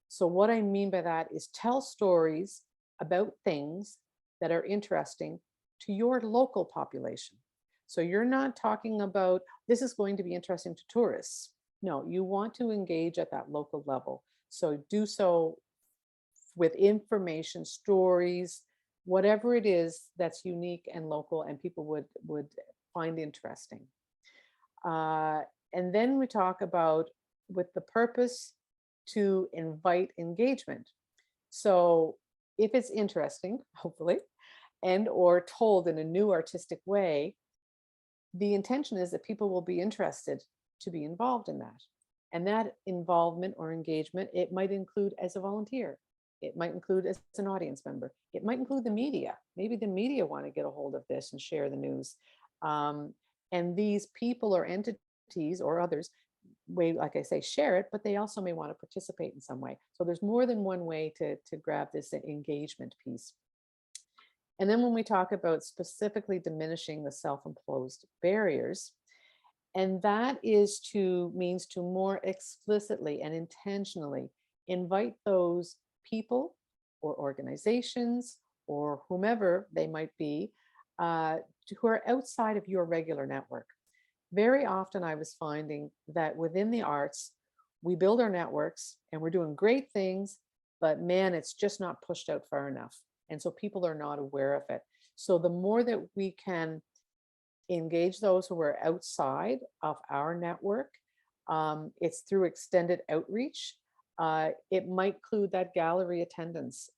So what I mean by that is tell stories about things that are interesting to your local population. So you're not talking about this is going to be interesting to tourists. No, you want to engage at that local level. So do so with information, stories, whatever it is that's unique and local and people would find interesting. And then we talk about with the purpose to invite engagement. So if it's interesting, hopefully, and or told in a new artistic way, the intention is that people will be interested to be involved in that. And that involvement or engagement, it might include as a volunteer. It might include as an audience member. It might include the media. Maybe the media want to get a hold of this and share the news. And these people or entities or others, like I say, share it, but they also may want to participate in some way. So there's more than one way to grab this engagement piece. And then when we talk about specifically diminishing the self-imposed barriers, And that means to more explicitly and intentionally invite those people or organizations or whomever they might be, who are outside of your regular network. Very often I was finding that within the arts, we build our networks and we're doing great things, but man, it's just not pushed out far enough. And so people are not aware of it. So the more that we can engage those who are outside of our network, it's through extended outreach. It might include that gallery attendance,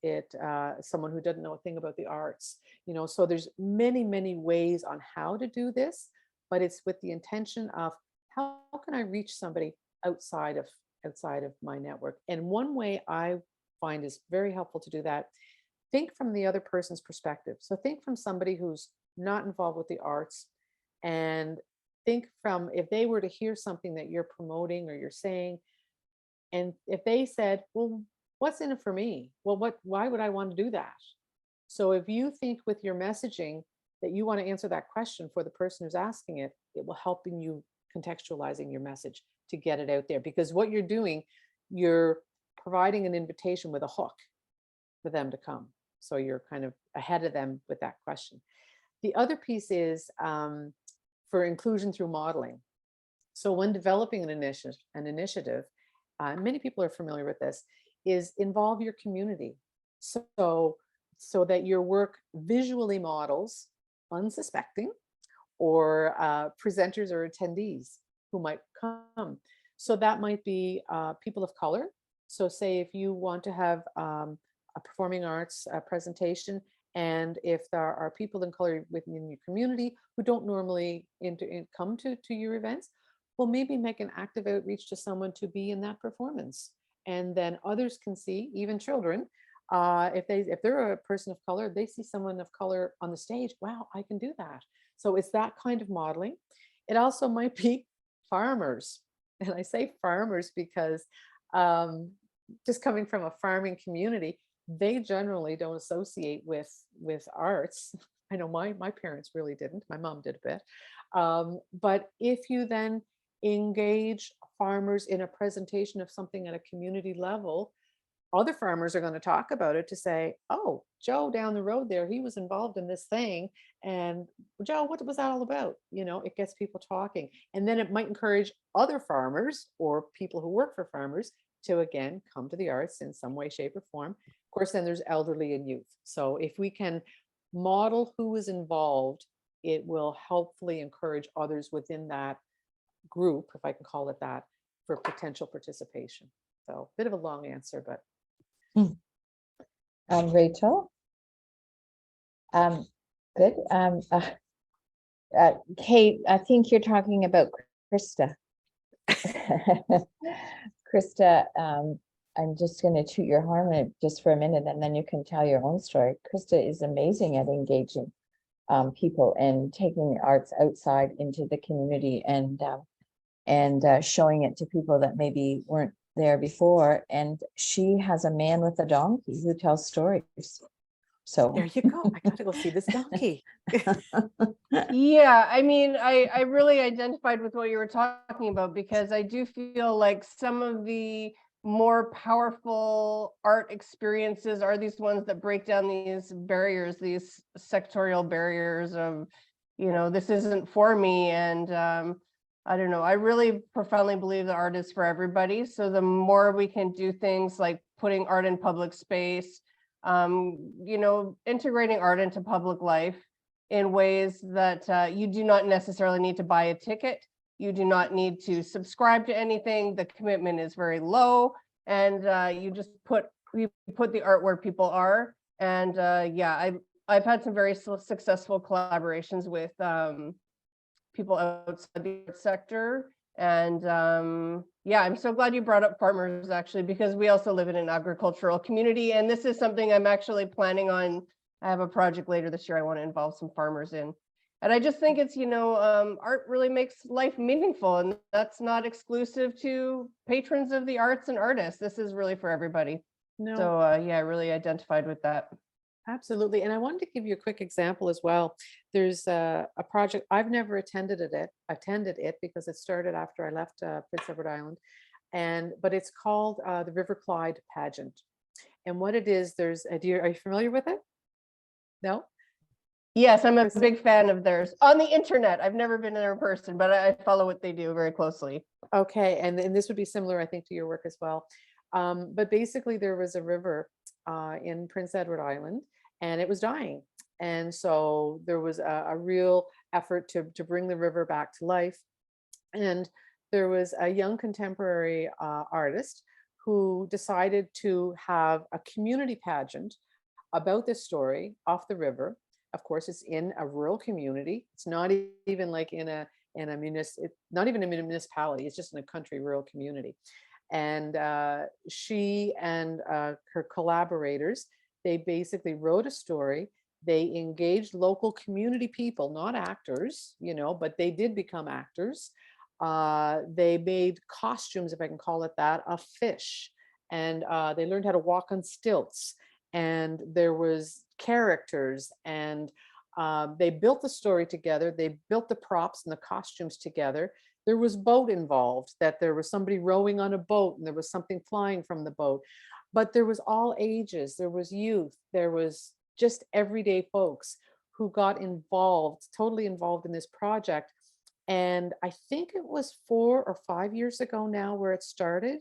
someone who doesn't know a thing about the arts, so there's many ways on how to do this, but it's with the intention of how can I reach somebody outside of my network. And one way I find is very helpful to do that, think from the other person's perspective. So think from somebody who's not involved with the arts, and think from, if they were to hear something that you're promoting or you're saying, and if they said, well, what's in it for me? Well, why would I want to do that? So if you think with your messaging that you want to answer that question for the person who's asking it, it will help in you contextualizing your message to get it out there. Because what you're doing, you're providing an invitation with a hook for them to come. So you're kind of ahead of them with that question. The other piece is for inclusion through modeling. So when developing an initiative, many people are familiar with this, is involve your community. So that your work visually models unsuspecting or presenters or attendees who might come. So that might be people of color. So say if you want to have a performing arts presentation, and if there are people in color within your community who don't normally come to your events, well, maybe make an active outreach to someone to be in that performance. And then others can see, even children, if they're a person of color, they see someone of color on the stage, wow, I can do that. So it's that kind of modeling. It also might be farmers. And I say farmers because just coming from a farming community, they generally don't associate with arts. I know my parents really didn't. My mom did a bit. But if you then engage farmers in a presentation of something at a community level, other farmers are going to talk about it to say, oh, Joe down the road there, he was involved in this thing. And Joe, what was that all about? It gets people talking. And then it might encourage other farmers or people who work for farmers to, again, come to the arts in some way, shape, or form. Of course, then there's elderly and youth. So if we can model who is involved, it will helpfully encourage others within that group, if I can call it that, for potential participation. So a bit of a long answer, but.
Rachel? Good. Kate, I think you're talking about Krista. Krista, I'm just going to toot your horn just for a minute, and then you can tell your own story. Krista is amazing at engaging people and taking the arts outside into the community and showing it to people that maybe weren't there before. And she has a man with a donkey who tells stories. So
there you go. I gotta go see this donkey.
Yeah, I mean, I really identified with what you were talking about, because I do feel like some of the more powerful art experiences are these ones that break down these barriers, these sectorial barriers of, this isn't for me. And I don't know, I really profoundly believe that art is for everybody. So the more we can do things like putting art in public space, integrating art into public life in ways that you do not necessarily need to buy a ticket. You do not need to subscribe to anything. The commitment is very low, and you just put the art where people are. And yeah, I've had some very successful collaborations with people outside the art sector. And yeah, I'm so glad you brought up farmers, actually, because we also live in an agricultural community. And this is something I'm actually planning on. I have a project later this year I want to involve some farmers in. And I just think it's, art really makes life meaningful. And that's not exclusive to patrons of the arts and artists. This is really for everybody.
No.
So yeah, I really identified with that.
Absolutely. And I wanted to give you a quick example as well. There's a project, I've never attended it because it started after I left Prince Edward Island. But it's called the River Clyde Pageant. And what it is, there's a deer. Are you familiar with it? No?
Yes, I'm a
Is it-
big fan of theirs on the internet. I've never been there in person, but I follow what they do very closely.
Okay. And this would be similar, I think, to your work as well. But basically, there was a river in Prince Edward Island, and it was dying. And so there was a real effort to bring the river back to life. And there was a young contemporary artist who decided to have a community pageant about this story off the river. Of course, it's in a rural community. It's not even like not even a municipality. It's just in a country rural community. And she and her collaborators, they basically wrote a story. They engaged local community people, not actors, but they did become actors. They made costumes, if I can call it that, of fish, and they learned how to walk on stilts. And there was characters, and they built the story together. They built the props and the costumes together. There was boat involved, that there was somebody rowing on a boat and there was something flying from the boat. But there was all ages. There was youth. There was just everyday folks who got involved, totally involved in this project. And I think it was 4 or 5 years ago now where it started.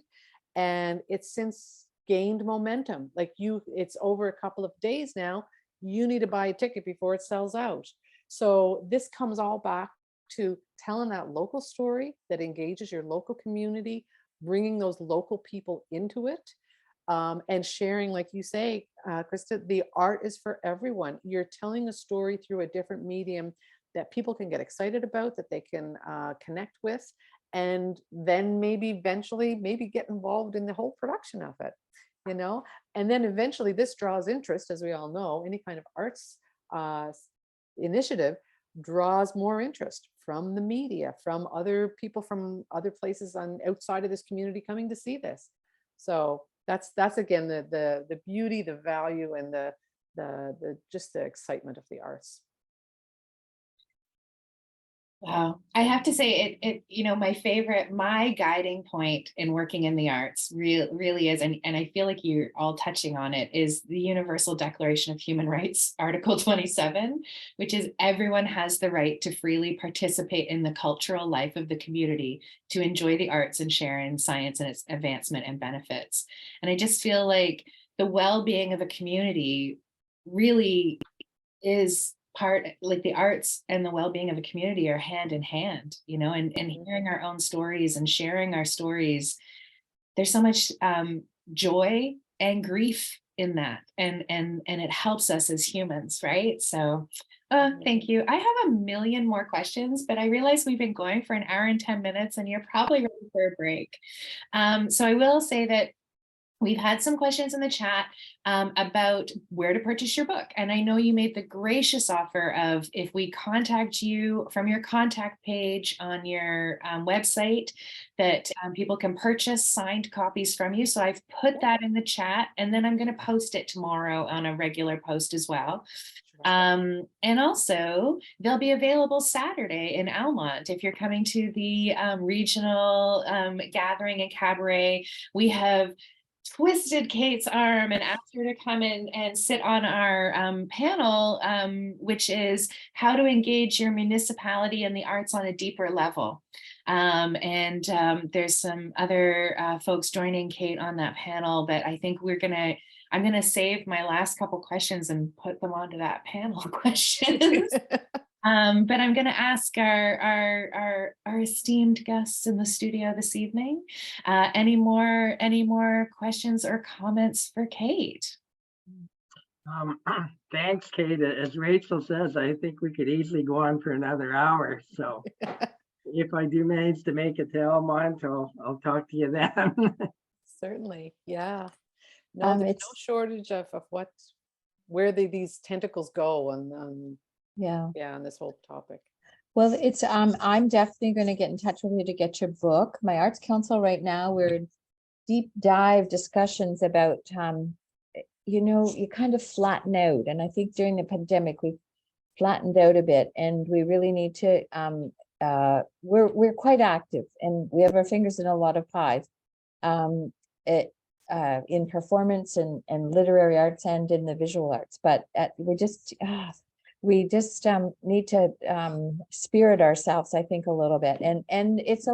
And it's since gained momentum. Like it's over a couple of days now. You need to buy a ticket before it sells out. So this comes all back to telling that local story that engages your local community, bringing those local people into it, and sharing, like you say, Krista, the art is for everyone. You're telling a story through a different medium that people can get excited about, that they can connect with, and then maybe eventually get involved in the whole production of it, and then eventually this draws interest. As we all know, any kind of arts initiative draws more interest from the media, from other people from other places outside of this community coming to see this. So that's again the beauty, the value, and the just the excitement of the arts.
Wow. I have to say my guiding point in working in the arts really is, and I feel like you're all touching on it, is the Universal Declaration of Human Rights, Article 27, which is everyone has the right to freely participate in the cultural life of the community, to enjoy the arts and share in science and its advancement and benefits. And I just feel like the well-being of a community really is part, like the arts and the well-being of a community are hand in hand, and hearing our own stories and sharing our stories, there's so much joy and grief in that, and it helps us as humans, right? So thank you. I have a million more questions, but I realize we've been going for an hour and 10 minutes and you're probably ready for a break. So I will say that we've had some questions in the chat about where to purchase your book. And I know you made the gracious offer of, if we contact you from your contact page on your website, that people can purchase signed copies from you. So I've put that in the chat, and then I'm going to post it tomorrow on a regular post as well. And also they'll be available Saturday in Almont. If you're coming to the regional gathering and cabaret, we have twisted Cate's arm and asked her to come in and sit on our panel, which is how to engage your municipality and the arts on a deeper level. There's some other folks joining Cate on that panel, but I think I'm gonna save my last couple questions and put them onto that panel questions. But I'm going to ask our esteemed guests in the studio this evening, any more questions or comments for Cate?
Thanks, Kate. As Rachel says, I think we could easily go on for another hour. So if I do manage to make it to Almont, I'll talk to you then.
Certainly, yeah. No, there's no shortage of where these tentacles go on on this whole topic.
Well, it's I'm definitely going to get in touch with you to get your book. My Arts Council right now, we're in deep dive discussions about you kind of flatten out. And I think during the pandemic, we flattened out a bit, and we really need to, we're quite active, and we have our fingers in a lot of pies. It, in performance and literary arts and in the visual arts, but we just need to spirit ourselves, I think, a little bit, and it's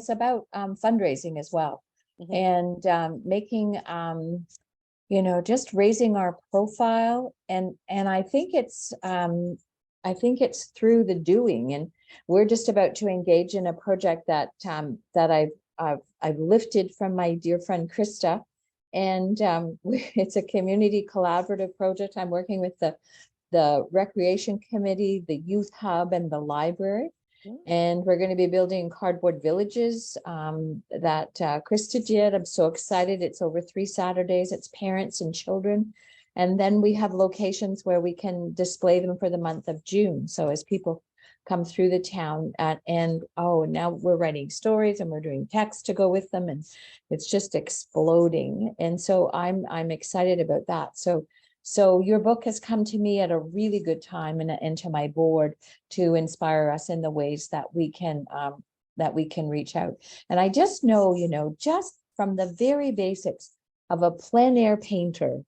about fundraising as well,
Mhm.
and making just raising our profile, and I think it's through the doing, and we're just about to engage in a project that I've lifted from my dear friend Krista, and it's a community collaborative project. I'm working with the recreation committee, the youth hub, and the library.
Mm.
And we're going to be building cardboard villages that Krista did. I'm so excited. It's over 3 Saturdays. It's parents and children. And then we have locations where we can display them for the month of June. So as people come through the town, now we're writing stories and we're doing text to go with them, and it's just exploding. And so I'm excited about that. So your book has come to me at a really good time, and to my board, to inspire us in the ways that we can reach out. And I just know, just from the very basics of a plein air painter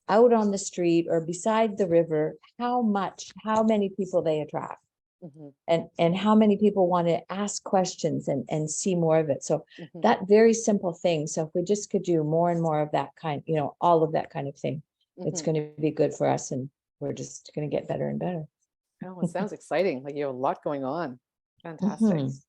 out on the street or beside the river, how many people they attract,
Mhm.
and how many people want to ask questions and see more of it. So
Mhm.
that very simple thing. So if we just could do more and more of that kind, all of that kind of thing, it's
Mhm.
going to be good for us, and we're just going to get better and better.
Oh, it sounds exciting. Like you have a lot going on. Fantastic.
Mhm.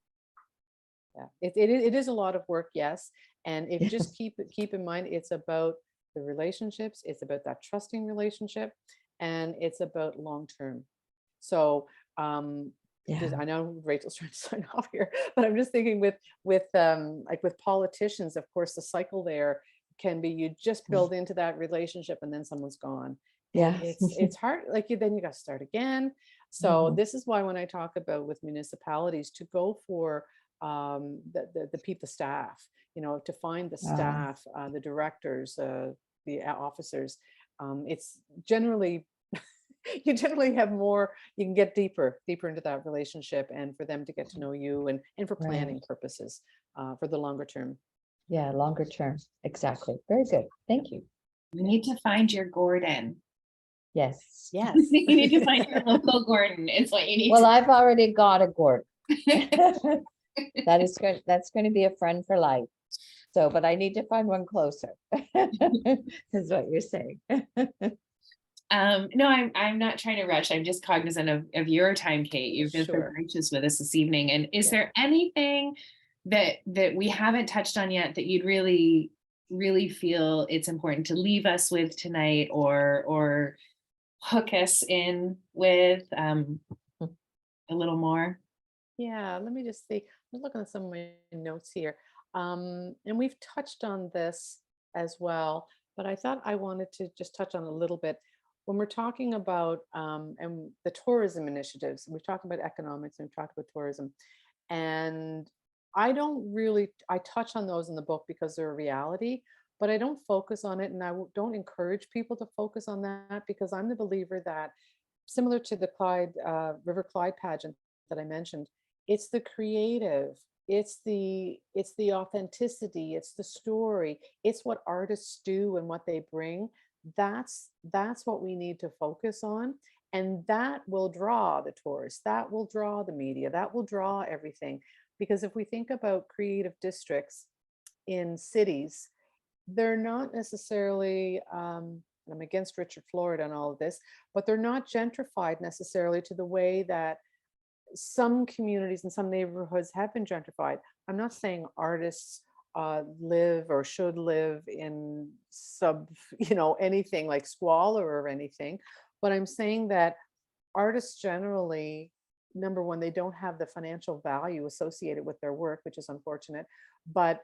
Yeah, it is a lot of work, yes. And if just keep in mind, it's about the relationships, it's about that trusting relationship, and it's about long term. So
Yeah.
I know Rachel's trying to sign off here, but I'm just thinking with like with politicians, of course, the cycle there can be you just build into that relationship and then someone's gone. And
Yeah.
it's hard, like then you got to start again. So
Mhm.
this is why when I talk about with municipalities to go for the people staff, to find the
Wow.
staff, the directors, the officers, it's generally you generally have more, you can get deeper into that relationship, and for them to get to know you, and for
Right.
planning purposes, for the longer term.
Yeah, longer term. Exactly. Very good. Thank you.
You need to find your Gordon.
Yes.
Yes.
You need to find your local Gordon. It's what you need
Well,
to
I've already got a gourd.
do.
That's going to be a friend for life. So, but I need to find one closer. Is what you're saying.
No, I'm not trying to rush. I'm just cognizant of your time, Kate. You've been so
Sure.
gracious with us this evening. And is
Yeah.
there anything that we haven't touched on yet that you'd really, really feel it's important to leave us with tonight, or hook us in with a little more?
Yeah, let me just see. I'm looking at some of my notes here. And we've touched on this as well, but I thought I wanted to just touch on a little bit. When we're talking about and the tourism initiatives, we've talked about economics and we've talked about tourism. And I touch on those in the book because they're a reality, but I don't focus on it, and don't encourage people to focus on that, because I'm the believer that, similar to the River Clyde pageant that I mentioned, it's the creative, it's the authenticity, it's the story, it's what artists do and what they bring. That's what we need to focus on, and that will draw the tourists, that will draw the media, that will draw everything. Because if we think about creative districts in cities, they're not necessarily, and I'm against Richard Florida and all of this, but they're not gentrified necessarily to the way that some communities and some neighborhoods have been gentrified. I'm not saying artists live or should live in anything like squalor or anything, but I'm saying that artists generally, number one, they don't have the financial value associated with their work, which is unfortunate, but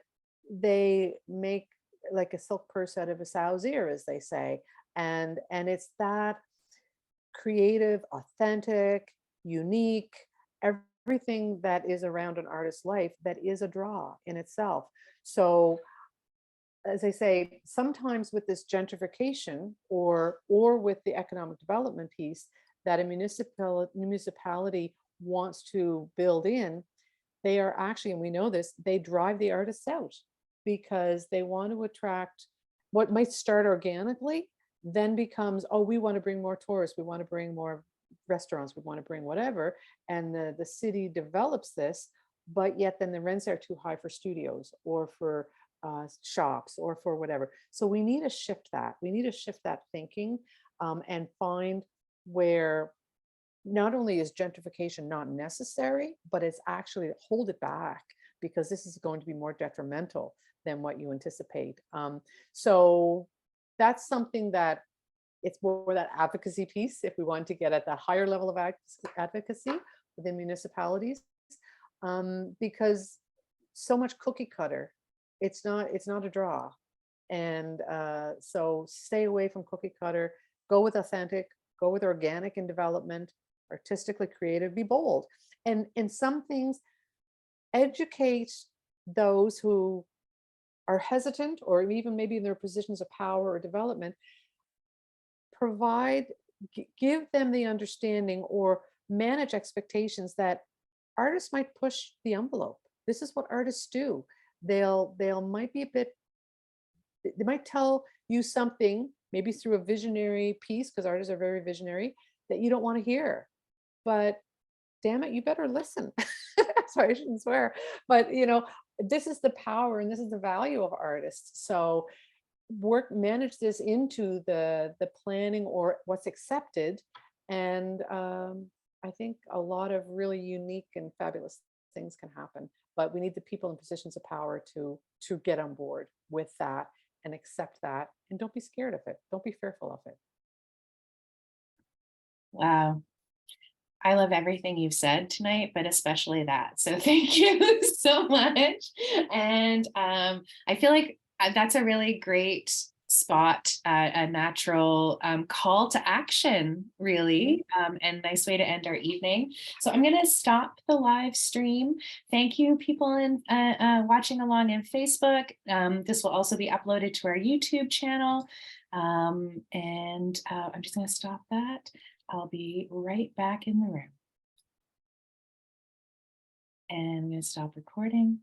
they make like a silk purse out of a sow's ear, as they say. And it's that creative, authentic, unique, everything that is around an artist's life that is a draw in itself. So as I say, sometimes with this gentrification or with the economic development piece that a municipality wants to build in, they are actually, and we know this, they drive the artists out because they want to attract what might start organically, then becomes, oh, we want to bring more tourists, we want to bring more restaurants, we want to bring whatever. And the city develops this, but yet then the rents are too high for studios or for shops or for whatever. So we need to shift that. We need to shift that thinking and find where not only is gentrification not necessary, but it's actually hold it back because this is going to be more detrimental than what you anticipate. So that's something that it's more that advocacy piece if we want to get at the higher level of advocacy within municipalities, because so much cookie cutter, it's not a draw. And so stay away from cookie cutter, go with authentic, go with organic in development, artistically creative, be bold. And in some things, educate those who are hesitant or even maybe in their positions of power or development, give them the understanding or manage expectations that artists might push the envelope. This is what artists do. They'll might be a bit, they might tell you something, maybe through a visionary piece, because artists are very visionary, that you don't want to hear. But damn it, you better listen. Sorry, I shouldn't swear. But this is the power and this is the value of artists. So manage this into the planning or what's accepted. And I think a lot of really unique and fabulous things can happen. But we need the people in positions of power to get on board with that and accept that. And don't be scared of it. Don't be fearful of it.
Wow. I love everything you've said tonight, but especially that. So thank you so much. And I feel like that's a really great spot, a natural call to action, really, and nice way to end our evening. So I'm going to stop the live stream. Thank you, people in watching along in Facebook. This will also be uploaded to our YouTube channel. And I'm just going to stop that. I'll be right back in the room. And I'm going to stop recording.